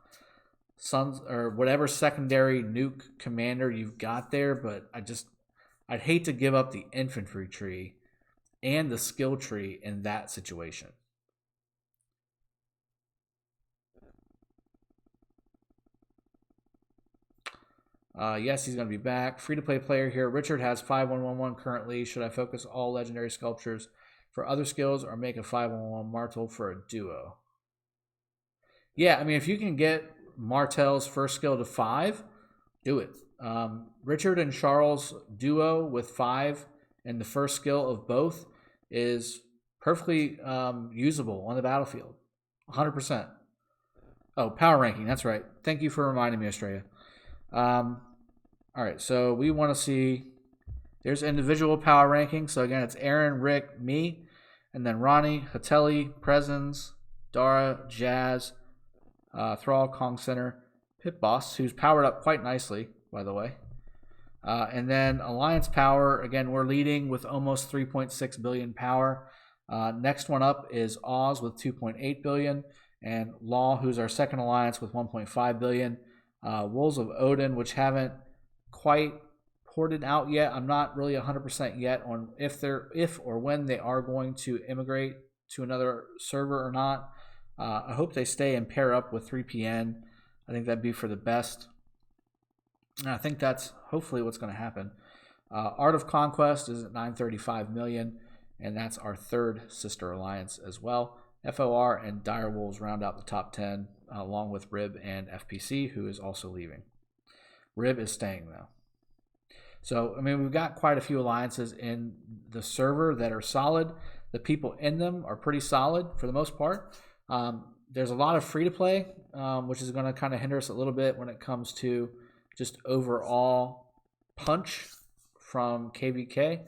or whatever secondary nuke commander you've got there, but I'd hate to give up the infantry tree and the skill tree in that situation. Yes, he's going to be back. Free-to-play player here. Richard has 5111 currently. Should I focus all legendary sculptures for other skills or make a 5111 Martel for a duo? Yeah, I mean, if you can get Martel's first skill to 5, do it. Richard and Charles duo with 5 and the first skill of both is perfectly usable on the battlefield. 100%. Oh, power ranking. That's right. Thank you for reminding me, Australia. All right, so we want to see There's individual power ranking. So again, it's Aaron, Rick, me, and then Ronnie, Hatelli, Presens, Dara, Jazz, Thrall, Kong Center, Pit Boss, who's powered up quite nicely, by the way. And then Alliance power, again, we're leading with almost 3.6 billion power. Next one up is Oz with 2.8 billion, and Law, who's our second alliance, with 1.5 billion. Wolves of Odin, which haven't quite ported out yet. I'm not really 100% yet on if or when they are going to immigrate to another server or not. I hope they stay and pair up with 3PN. I think that'd be for the best. And I think that's hopefully what's going to happen. Art of Conquest is at 935 million, and that's our third sister alliance as well. FOR and Direwolves round out the top 10, along with Rib and FPC, who is also leaving. Rib is staying, though. So, I mean, we've got quite a few alliances in the server that are solid. The people in them are pretty solid for the most part. There's a lot of free-to-play, which is going to kind of hinder us a little bit when it comes to just overall punch from KVK.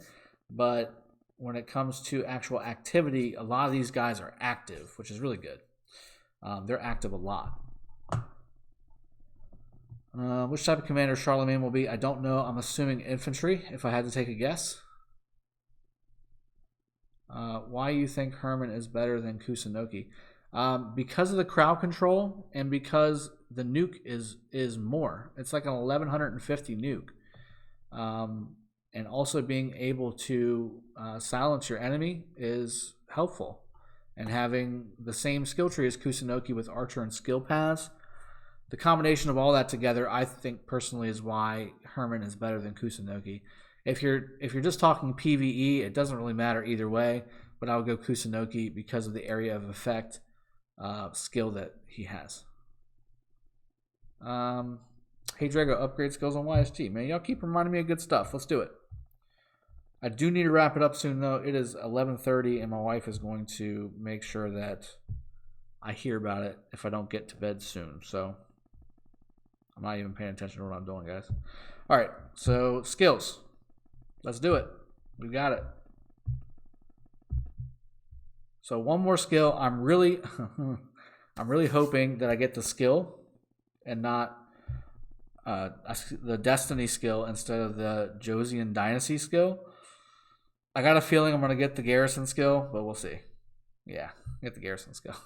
But when it comes to actual activity, a lot of these guys are active, which is really good. They're active a lot. Which type of commander Charlemagne will be, I don't know. I'm assuming infantry, if I had to take a guess. Why you think Herman is better than Kusunoki? Because of the crowd control and because the nuke is more. It's like an 1150 nuke. And also being able to silence your enemy is helpful. And having the same skill tree as Kusunoki with archer and skill paths, the combination of all that together, I think personally, is why Herman is better than Kusunoki. If you're just talking PvE, it doesn't really matter either way, but I would go Kusunoki because of the area of effect skill that he has. Hey Drago, upgrade skills on YSG. Man, y'all keep reminding me of good stuff. Let's do it. I do need to wrap it up soon, though. It is 11:30, and my wife is going to make sure that I hear about it if I don't get to bed soon. So I'm not even paying attention to what I'm doing, guys. All right, so skills. Let's do it. We got it. So one more skill. I'm really hoping that I get the skill and not the Destiny skill instead of the Josian Dynasty skill. I got a feeling I'm going to get the Garrison skill, but we'll see. Yeah, get the Garrison skill.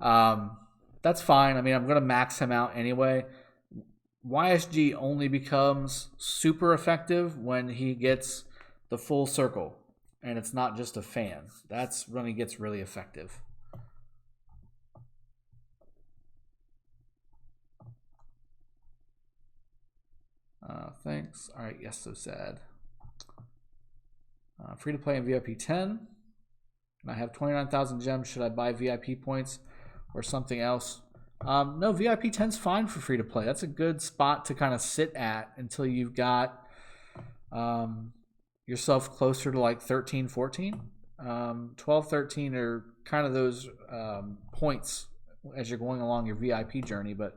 That's fine. I mean, I'm going to max him out anyway. YSG only becomes super effective when he gets the full circle, and it's not just a fan. That's when he gets really effective. Thanks. All right, yes, so sad. Free to play in VIP 10. And I have 29,000 gems. Should I buy VIP points or something else? No, VIP 10's fine for free to play. That's a good spot to kind of sit at until you've got yourself closer to like 13, 14. 12, 13 are kind of those points as you're going along your VIP journey. But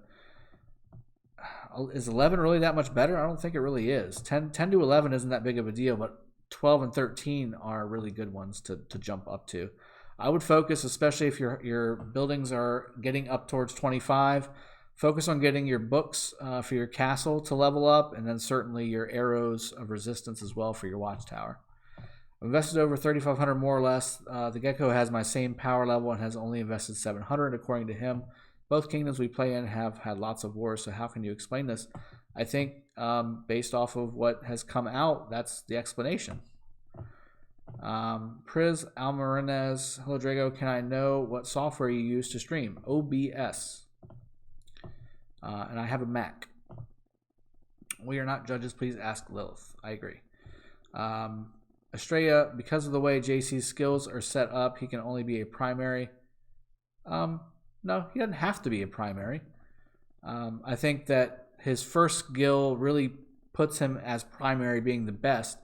is 11 really that much better? I don't think it really is. 10 to 11 isn't that big of a deal, but 12 and 13 are really good ones to jump up to. I would focus, especially if your buildings are getting up towards 25, focus on getting your books for your castle to level up, and then certainly your arrows of resistance as well for your watchtower. I've invested over 3,500 more or less. The Gecko has my same power level and has only invested 700 according to him. Both kingdoms we play in have had lots of wars, so how can you explain this? I think based off of what has come out, that's the explanation. Priz Almarinez, hello Drago, can I know what software you use to stream? OBS. And I have a Mac. We are not judges, please ask Lilith. I agree. Estrella, because of the way JC's skills are set up, he can only be a primary. No, he doesn't have to be a primary. I think that his first skill really puts him as primary being the best,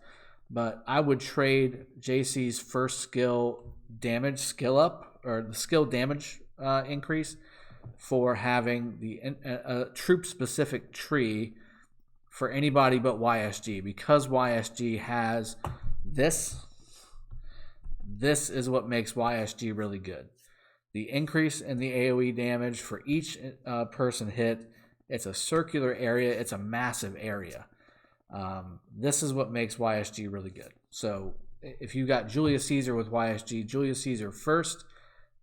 but I would trade JC's first skill damage skill up, or the skill damage increase, for having the troop specific tree for anybody but YSG, because YSG has this. This is what makes YSG really good. The increase in the AoE damage for each person hit. It's a circular area. It's a massive area. This is what makes YSG really good. So if you got Julius Caesar with YSG, Julius Caesar first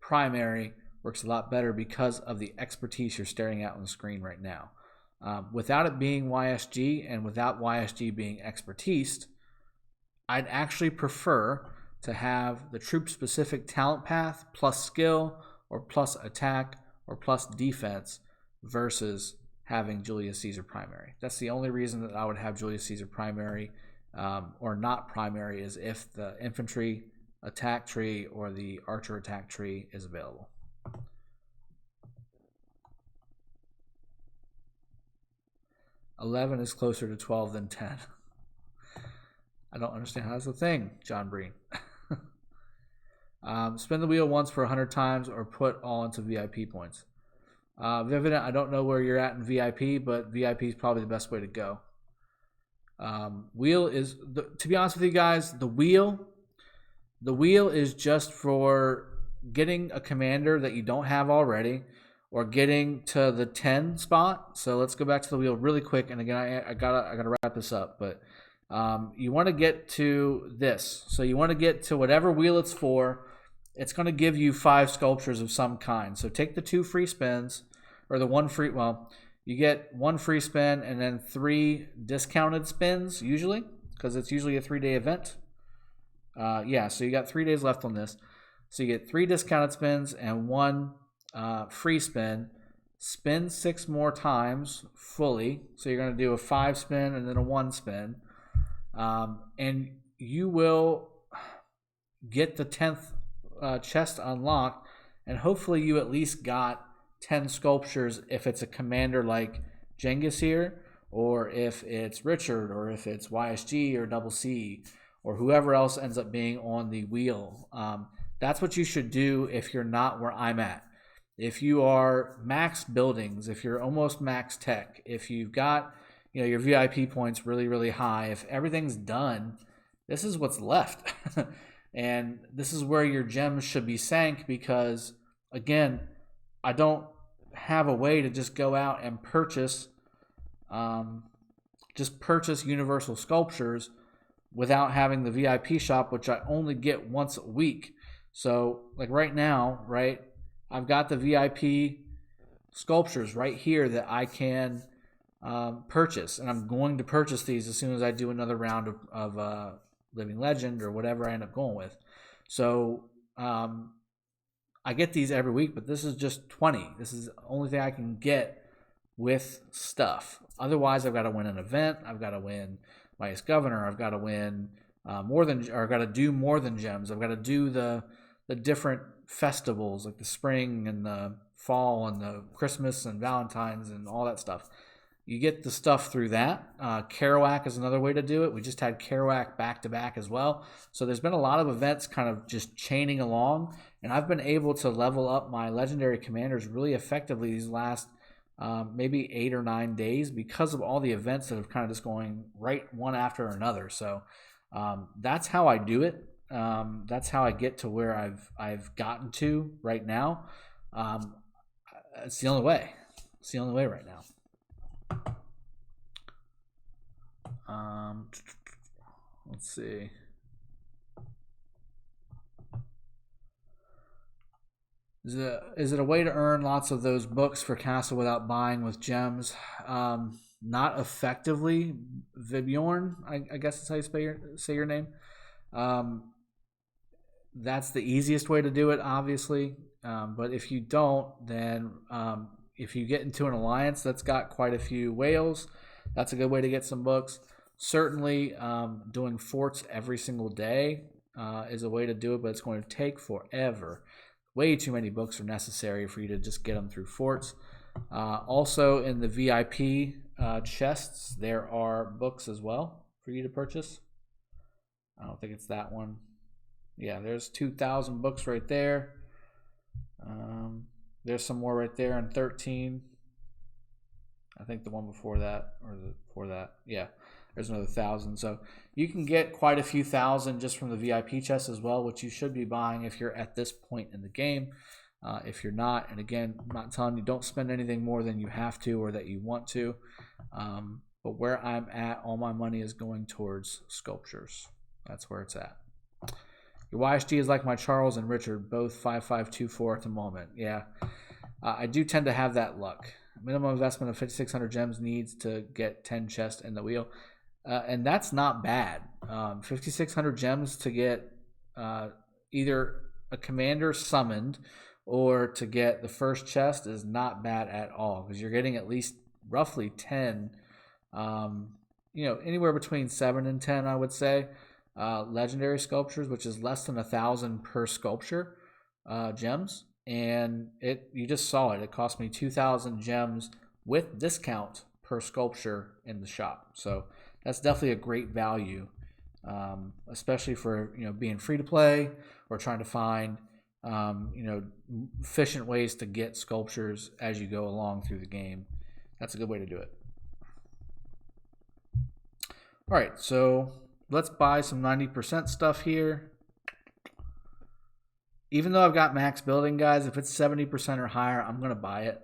primary works a lot better because of the expertise you're staring at on the screen right now. Without it being YSG and without YSG being expertise, I'd actually prefer to have the troop-specific talent path plus skill or plus attack or plus defense versus having Julius Caesar primary. That's the only reason that I would have Julius Caesar primary or not primary, is if the infantry attack tree or the archer attack tree is available. $11 is closer to 12 than 10. I don't understand how that's a thing, John Breen. Spin the wheel once for 100 times or put all into VIP points. Vivident, I don't know where you're at in VIP, but VIP is probably the best way to go. Wheel is, to be honest with you guys, the wheel is just for getting a commander that you don't have already, or getting to the 10 spot. So let's go back to the wheel really quick. And again, I gotta wrap this up, but you want to get to this. So you want to get to whatever wheel it's for. It's going to give you 5 sculptures of some kind. So take the 2 free spins, or the 1 free, well, you get 1 free spin and then 3 discounted spins usually, because it's usually a 3-day event. Yeah, so you got 3 days left on this. So you get 3 discounted spins and 1 free spin. Spin 6 more times fully. So you're going to do a 5 spin and then a 1 spin. And you will get the 10th chest unlocked, and hopefully you at least got 10 sculptures if it's a commander like Genghis here, or if it's Richard, or if it's YSG or Double C, or whoever else ends up being on the wheel. That's what you should do if you're not where I'm at. If you are max buildings, if you're almost max tech, if you've got your VIP points really, really high, if everything's done, this is what's left. And this is where your gems should be sank, because, again, I don't have a way to just go out and purchase universal sculptures without having the VIP shop, which I only get once a week. So, like right now, right, I've got the VIP sculptures right here that I can purchase, and I'm going to purchase these as soon as I do another round of Living Legend or whatever I end up going with. So I get these every week, but this is just 20. This is the only thing I can get with stuff. Otherwise, I've got to win an event. I've got to win Mightiest Governor. I've got to win I've got to do more than gems. I've got to do the different festivals, like the spring and the fall and the Christmas and Valentine's and all that stuff. You get the stuff through that. Karuak is another way to do it. We just had Karuak back-to-back as well. So there's been a lot of events kind of just chaining along, and I've been able to level up my legendary commanders really effectively these last maybe 8 or 9 days because of all the events that have kind of just going right one after another. So that's how I do it. That's how I get to where I've gotten to right now. It's the only way. It's the only way right now. Let's see. Is it a way to earn lots of those books for Castle without buying with gems? Not effectively, Vibjorn, I guess that's how you say your name. That's the easiest way to do it, obviously. But if you don't, then if you get into an alliance that's got quite a few whales, that's a good way to get some books. Certainly, doing forts every single day is a way to do it, but it's going to take forever. Way too many books are necessary for you to just get them through forts. Also, in the VIP chests, there are books as well for you to purchase. I don't think it's that one. Yeah, there's 2,000 books right there. There's some more right there in 13. I think the one before that, or before that, yeah, there's another 1,000. So you can get quite a few thousand just from the VIP chest as well, which you should be buying if you're at this point in the game. If you're not, and again, I'm not telling you don't spend anything more than you have to or that you want to. But where I'm at, all my money is going towards sculptures. That's where it's at. Your YSG is like my Charles and Richard, both 5524 at the moment. Yeah, I do tend to have that luck. Minimum investment of 5,600 gems needs to get 10 chests in the wheel. And that's not bad. 5,600 gems to get either a commander summoned or to get the first chest is not bad at all, because you're getting at least roughly 10, anywhere between 7 and 10, I would say, legendary sculptures, which is less than 1,000 per sculpture gems. And you just saw it. It cost me 2,000 gems with discount per sculpture in the shop. So that's definitely a great value, especially for being free to play or trying to find efficient ways to get sculptures as you go along through the game. That's a good way to do it. All right, so let's buy some 90% stuff here. Even though I've got max building, guys, if it's 70% or higher, I'm going to buy it.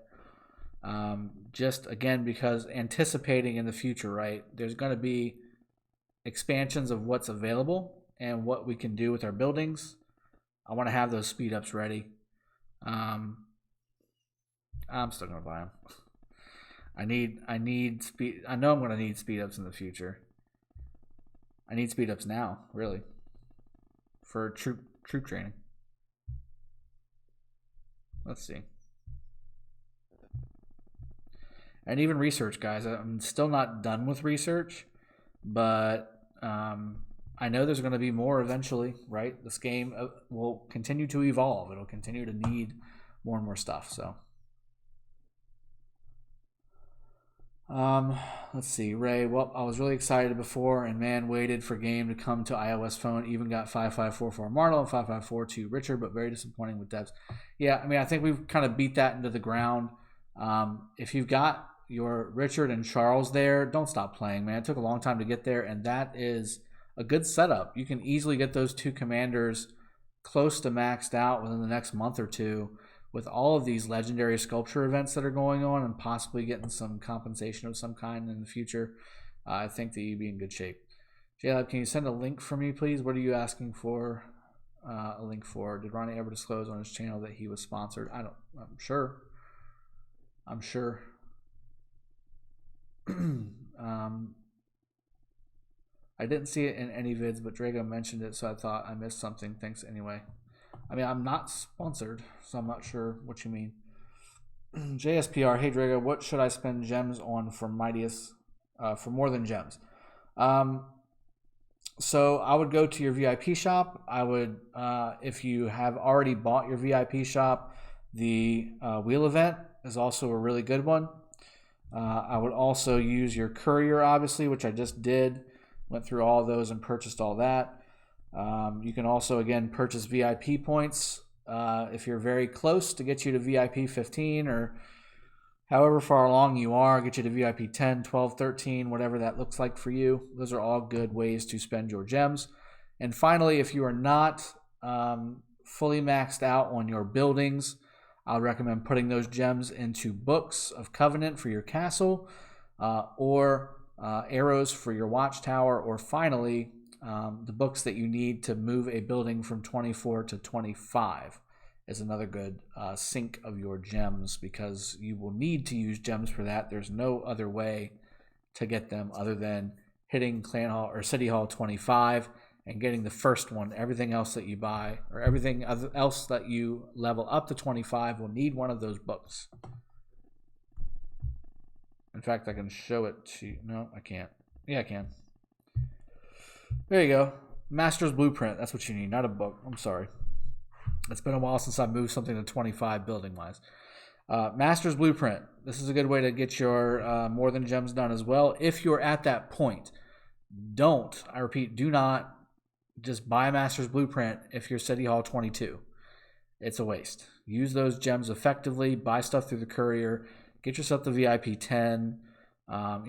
Just, again, because anticipating in the future, right? There's going to be expansions of what's available and what we can do with our buildings. I want to have those speed ups ready. I'm still going to buy them. I need speed. I know I'm going to need speed ups in the future. I need speed ups now, really, for troop training. Let's see. And even research, guys. I'm still not done with research, but I know there's going to be more eventually, right? This game will continue to evolve. It'll continue to need more and more stuff. So, let's see. Ray, well, I was really excited before, and man, waited for game to come to iOS phone. Even got 5544 Marlo and 5542 Richard, but very disappointing with devs. Yeah, I mean, I think we've kind of beat that into the ground. If you've got your Richard and Charles there, don't stop playing, man. It took a long time to get there, and that is a good setup. You can easily get those two commanders close to maxed out within the next month or two with all of these legendary sculpture events that are going on, and possibly getting some compensation of some kind in the future. I think that you'd be in good shape. JLab, can you send a link for me, please? What are you asking for a link for? Did Ronnie ever disclose on his channel that he was sponsored? I'm sure. I didn't see it in any vids, but Drago mentioned it, so I thought I missed something. Thanks anyway. I mean, I'm not sponsored, so I'm not sure what you mean. JSPR, hey Drago, what should I spend gems on for Mightiest, for more than gems? So I would go to your VIP shop. I would, if you have already bought your VIP shop, the wheel event is also a really good one. I would also use your courier, obviously, which I just did. Went through all those and purchased all that. You can also, again, purchase VIP points if you're very close to get you to VIP 15 or however far along you are, get you to VIP 10, 12, 13, whatever that looks like for you. Those are all good ways to spend your gems. And finally, if you are not fully maxed out on your buildings, I would recommend putting those gems into books of Covenant for your castle, or arrows for your watchtower, or finally, the books that you need to move a building from 24 to 25 is another good sink of your gems, because you will need to use gems for that. There's no other way to get them other than hitting Clan Hall or City Hall 25 and getting the first one. Everything else that you buy, or everything else that you level up to 25, will need one of those books. In fact, I can show it to you. No, I can't. Yeah, I can. There you go. Master's Blueprint. That's what you need, not a book. I'm sorry. It's been a while since I moved something to 25 building-wise. Master's Blueprint. This is a good way to get your more than gems done as well. If you're at that point, I repeat, do not just buy Master's Blueprint if you're City Hall 22. It's a waste. Use those gems effectively. Buy stuff through the courier. Get yourself the VIP 10.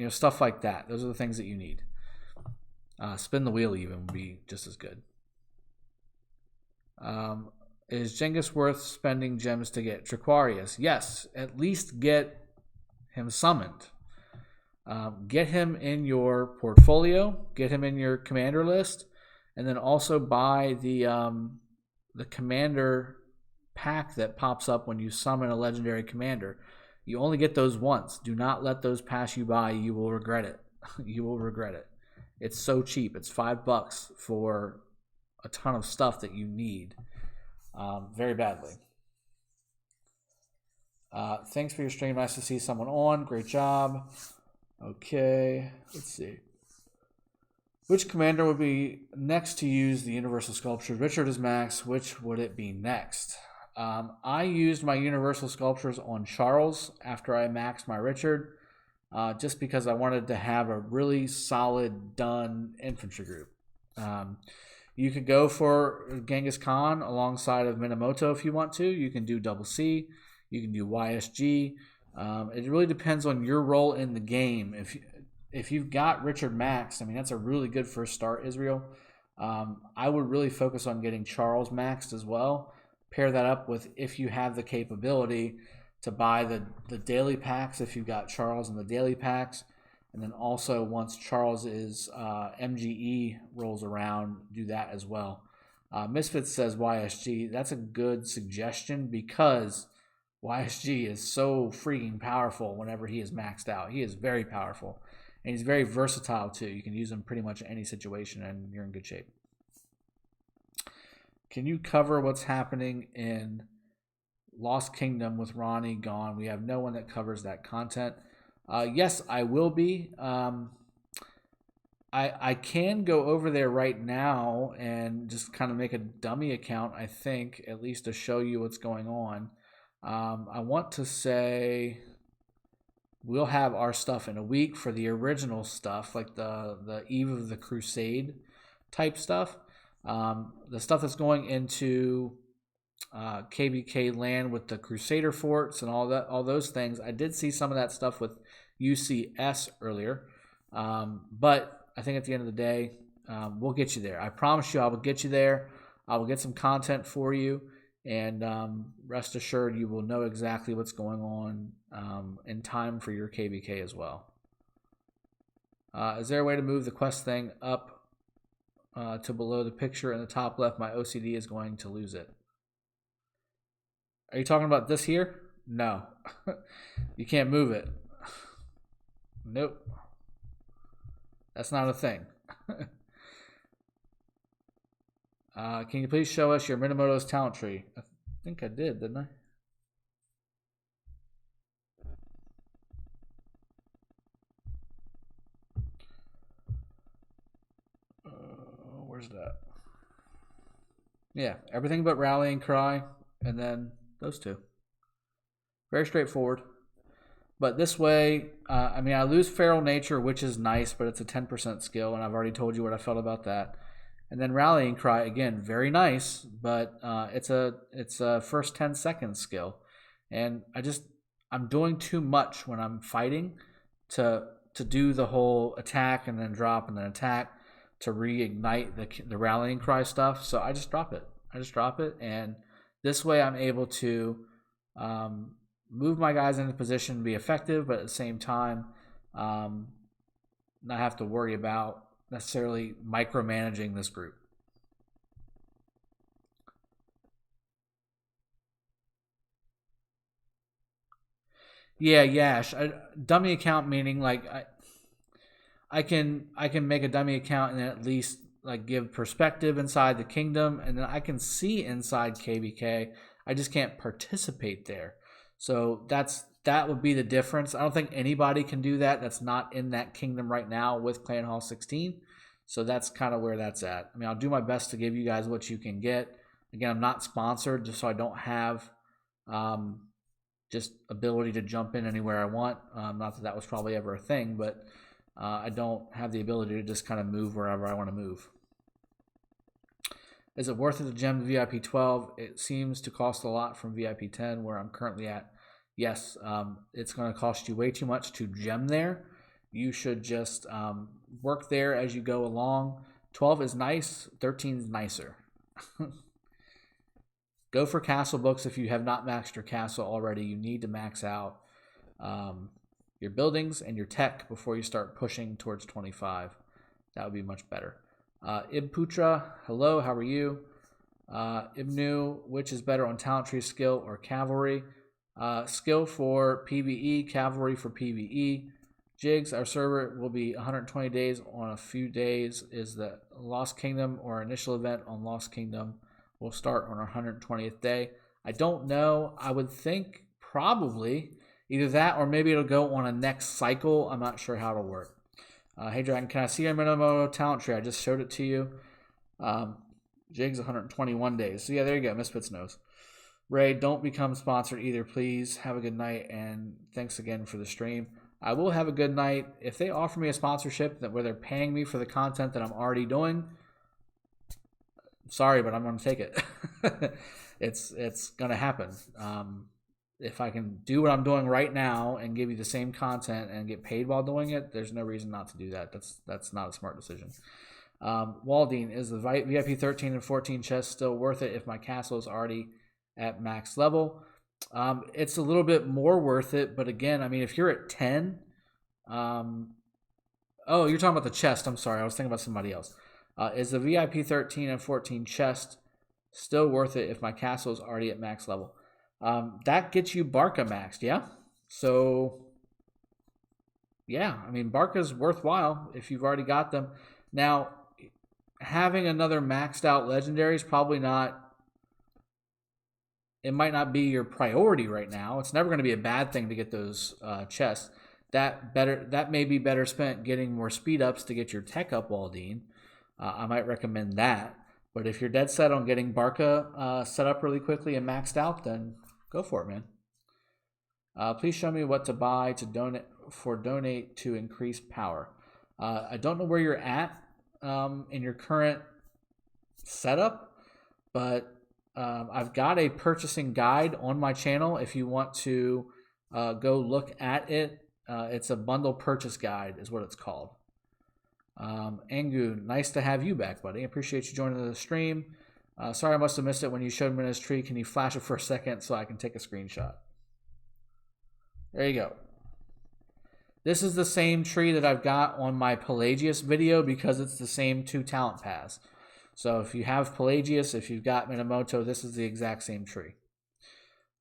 Stuff like that. Those are the things that you need. Spin the wheel even would be just as good. Is Genghis worth spending gems to get? Triquarius, yes. At least get him summoned. Get him in your portfolio. Get him in your commander list. And then also buy the commander pack that pops up when you summon a legendary commander. You only get those once. Do not let those pass you by. You will regret it. You will regret it. It's so cheap. It's $5 for a ton of stuff that you need very badly. Thanks for your stream. Nice to see someone on. Great job. Okay, let's see. Which commander would be next to use the universal sculpture? Richard is max. Which would it be next? I used my universal sculptures on Charles after I maxed my Richard, just because I wanted to have a really solid done infantry group. You could go for Genghis Khan alongside of Minamoto if you want to. You can do double C. You can do YSG. It really depends on your role in the game. If you've got Richard maxed, I mean, that's a really good first start, Israel. I would really focus on getting Charles maxed as well. Pair that up with, if you have the capability to buy the daily packs, if you've got Charles in the daily packs. And then also once Charles is MGE rolls around, do that as well. Misfits says YSG. That's a good suggestion because YSG is so freaking powerful whenever he is maxed out. He is very powerful. And he's very versatile too. You can use him pretty much in any situation and you're in good shape. Can you cover what's happening in Lost Kingdom with Ronnie gone? We have no one that covers that content. Yes, I will be. I can go over there right now and just kind of make a dummy account, I think, at least to show you what's going on. I want to say we'll have our stuff in a week for the original stuff, like the Eve of the Crusade type stuff. The stuff that's going into KBK land with the Crusader forts and all those things. I did see some of that stuff with UCS earlier, but I think at the end of the day, we'll get you there. I promise you I will get you there. I will get some content for you, and rest assured you will know exactly what's going on in time for your KBK as well. Is there a way to move the quest thing up to below the picture in the top left? My OCD is going to lose it. Are you talking about this here? No. You can't move it. Nope. That's not a thing. Can you please show us your Minamoto's talent tree? I think I did, didn't I? Where's that? Yeah, everything but Rallying Cry, and then those two. Very straightforward. But this way, I mean, I lose Feral Nature, which is nice, but it's a 10% skill, and I've already told you what I felt about that. And then Rallying Cry, again, very nice, but it's a first 10 seconds skill. And I'm doing too much when I'm fighting to do the whole attack and then drop and then attack to reignite the Rallying Cry stuff. So I just drop it. And this way I'm able to move my guys into position to be effective, but at the same time, not have to worry about necessarily micromanaging this group. Yeah, Yash. Dummy account meaning like I can make a dummy account and then at least like give perspective inside the kingdom, and then I can see inside KBK. I just can't participate there. So that would be the difference. I don't think anybody can do that that's not in that kingdom right now with Clan Hall 16. So that's kind of where that's at. I mean, I'll do my best to give you guys what you can get. Again, I'm not sponsored, just so I don't have just ability to jump in anywhere I want. Not that was probably ever a thing, but I don't have the ability to just kind of move wherever I want to move. Is it worth it to gem VIP 12? It seems to cost a lot from VIP 10, where I'm currently at. Yes, it's going to cost you way too much to gem there. you should just work there as you go along. 12 is nice, 13 is nicer. Go for castle books if you have not maxed your castle already. You need to max out your buildings and your tech before you start pushing towards 25. That would be much better. Ibputra, hello, how are you? Ibnu, which is better on talent tree, skill or cavalry? Skill for PvE, cavalry for PvE. Jigs, our server will be 120 days on a few days. Is the Lost Kingdom or initial event on Lost Kingdom will start on our 120th day? I don't know. I would think probably either that or maybe it'll go on a next cycle. I'm not sure how it'll work. Hey Dragon, can I see your minimum talent tree? I just showed it to you. Jigs 121 days. So yeah, there you go. Misfits knows. Ray, don't become sponsored either, please. Have a good night and thanks again for the stream. I will have a good night. If they offer me a sponsorship where they're paying me for the content that I'm already doing, sorry, but I'm going to take it. It's going to happen. If I can do what I'm doing right now and give you the same content and get paid while doing it, there's no reason not to do that. That's not a smart decision. Waldine, is the VIP 13 and 14 chest still worth it if my castle is already at max level? It's a little bit more worth it, but again, I mean, if you're at 10, oh, you're talking about the chest. I'm sorry, I was thinking about somebody else. Is the VIP 13 and 14 chest still worth it if my castle is already at max level? That gets you Barca maxed, yeah? So, yeah, I mean, Barca's worthwhile if you've already got them. Now, having another maxed out legendary is probably not, it might not be your priority right now. It's never going to be a bad thing to get those chests. That may be better spent getting more speed ups to get your tech up, Waldine. I might recommend that. But if you're dead set on getting Barca set up really quickly and maxed out, then go for it, man. Please show me what to buy to donate to increase power. I don't know where you're at in your current setup, but I've got a purchasing guide on my channel if you want to go look at it. It's a bundle purchase guide is what it's called. Angu, nice to have you back, buddy. Appreciate you joining the stream. Sorry I must have missed it when you showed me this tree. Can you flash it for a second so I can take a screenshot? There you go. This is the same tree that I've got on my Pelagius video because it's the same 2 talent paths. So if you have Pelagius, if you've got Minamoto, this is the exact same tree.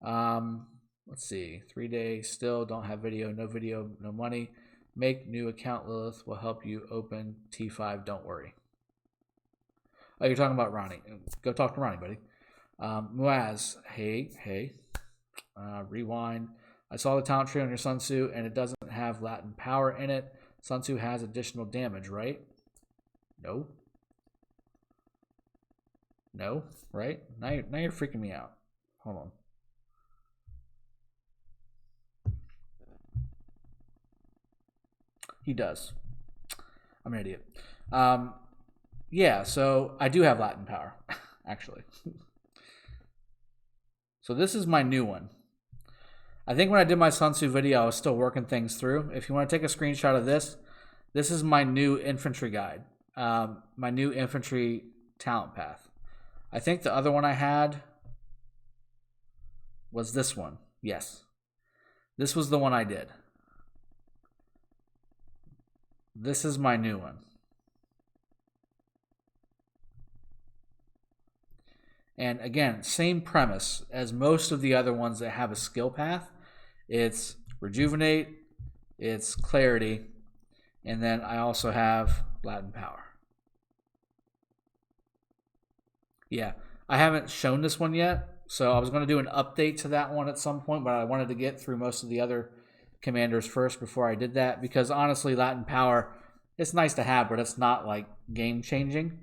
Let's see. 3 days still, don't have video, no money. Make new account, Lilith will help you open T5, don't worry. Oh, you're talking about Ronnie. Go talk to Ronnie, buddy. Muaz, hey. Rewind. I saw the talent tree on your Sun Tzu, and it doesn't have Latin power in it. Sun Tzu has additional damage, right? No, right? Now you're freaking me out. Hold on. He does. I'm an idiot. Yeah, so I do have Latin power, actually. So this is my new one. I think when I did my Sun Tzu video, I was still working things through. If you want to take a screenshot of this, this is my new infantry guide. My new infantry talent path. I think the other one I had was this one. Yes. This was the one I did. This is my new one. And again, same premise as most of the other ones that have a skill path. It's rejuvenate, it's clarity, and then I also have Latin power. Yeah, I haven't shown this one yet, so I was going to do an update to that one at some point, but I wanted to get through most of the other commanders first before I did that, because honestly, Latin power, it's nice to have, but it's not like game changing.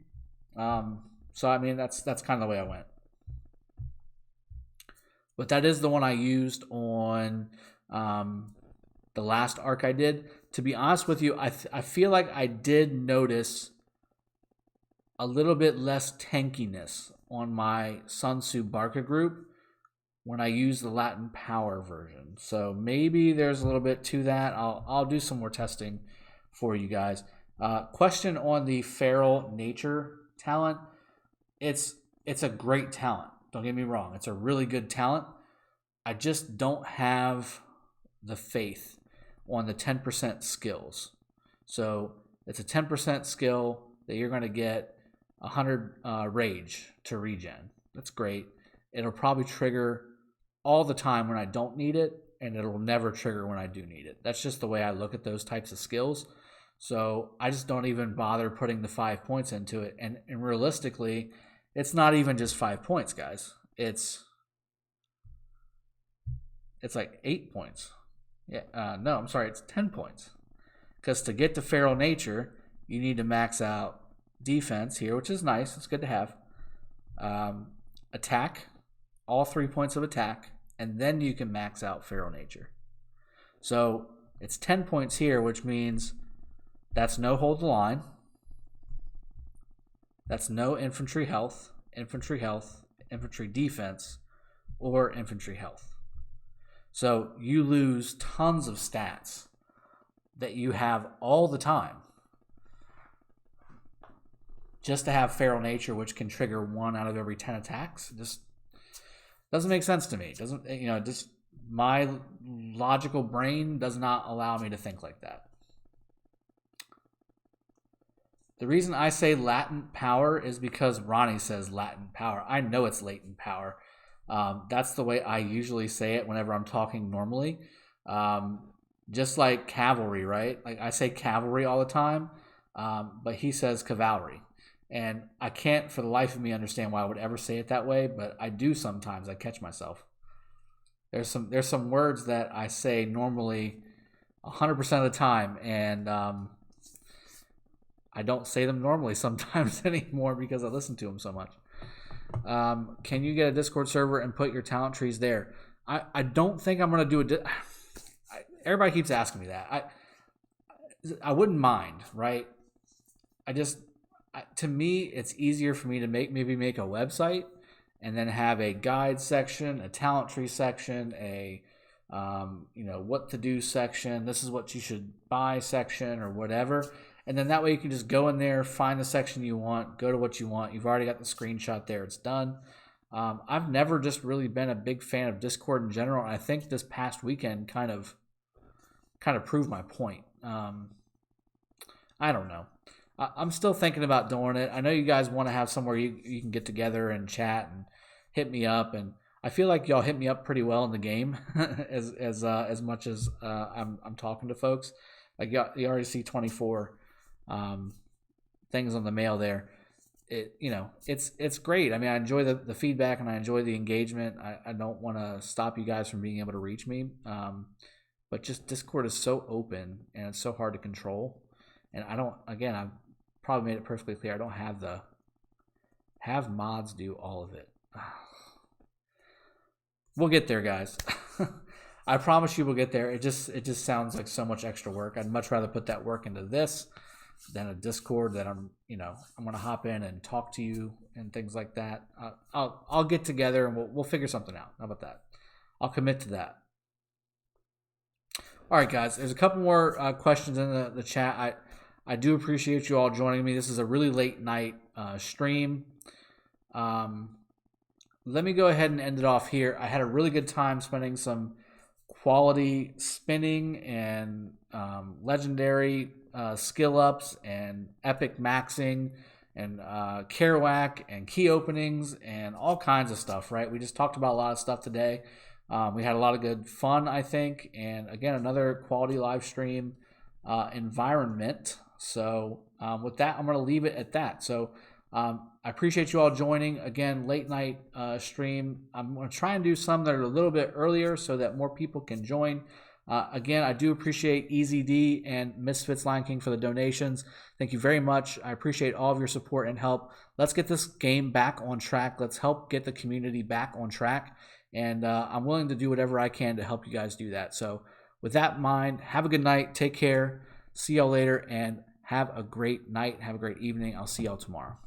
So I mean, that's kind of the way I went. But that is the one I used on the last arc I did. To be honest with you, I feel like I did notice a little bit less tankiness on my Sun Tzu Barca group when I used the Latin power version. So maybe there's a little bit to that. I'll do some more testing for you guys. Question on the feral nature talent. It's a great talent. Don't get me wrong. It's a really good talent. I just don't have the faith on the 10% skills. So it's a 10% skill that you're going to get 100 rage to regen. That's great. It'll probably trigger all the time when I don't need it, and it'll never trigger when I do need it. That's just the way I look at those types of skills. So I just don't even bother putting the 5 points into it. And realistically, it's not even just 5 points, guys. It's like 8 points. Yeah, no, I'm sorry, it's 10 points. Because to get to feral nature, you need to max out defense here, which is nice. It's good to have. Attack, all 3 points of attack, and then you can max out feral nature. So it's 10 points here, which means that's no hold the line. That's no infantry health, infantry defense, or infantry health. So you lose tons of stats that you have all the time just to have feral nature, which can trigger 1 out of every 10 attacks. Just doesn't make sense to me. Doesn't, just my logical brain does not allow me to think like that. The reason I say latent power is because Ronnie says latent power. I know it's latent power. That's the way I usually say it whenever I'm talking normally. Just like cavalry, right? Like I say cavalry all the time, but he says cavalry. And I can't for the life of me understand why I would ever say it that way, but I do sometimes. I catch myself. There's some words that I say normally 100% of the time, and I don't say them normally sometimes anymore because I listen to them so much. Can you get a Discord server and put your talent trees there? I don't think I'm going to do everybody keeps asking me that. I wouldn't mind, right? To me, it's easier for me to maybe make a website and then have a guide section, a talent tree section, a what to do section, this is what you should buy section, or whatever. And then that way you can just go in there, find the section you want, go to what you want. You've already got the screenshot there. It's done. I've never just really been a big fan of Discord in general. And I think this past weekend kind of proved my point. I don't know. I'm still thinking about doing it. I know you guys want to have somewhere you can get together and chat and hit me up. And I feel like y'all hit me up pretty well in the game as much as I'm talking to folks. Like you already see 24 things on the mail there. It's great. I mean, I enjoy the feedback and I enjoy the engagement. I don't want to stop you guys from being able to reach me. But just Discord is so open and it's so hard to control. And I've probably made it perfectly clear. I don't have mods do all of it. We'll get there, guys. I promise you we'll get there. It just sounds like so much extra work. I'd much rather put that work into this than a Discord that I'm going to hop in and talk to you and things like that. I'll get together and we'll figure something out. How about that? I'll commit to that. All right, guys. There's a couple more questions in the chat. I do appreciate you all joining me. This is a really late night stream. Let me go ahead and end it off here. I had a really good time spending some quality spinning and legendary skill ups and epic maxing and Karuak and key openings and all kinds of stuff, right? We just talked about a lot of stuff today. We had a lot of good fun, I think. And again, another quality live stream environment. So with that, I'm going to leave it at that. So I appreciate you all joining. Again, late night stream. I'm going to try and do some that are a little bit earlier so that more people can join. Again, I do appreciate EZD and Misfits Lion King for the donations. Thank you very much. I appreciate all of your support and help. Let's get this game back on track. Let's help get the community back on track. And I'm willing to do whatever I can to help you guys do that. So with that in mind, have a good night. Take care. See y'all later and have a great night. Have a great evening. I'll see y'all tomorrow.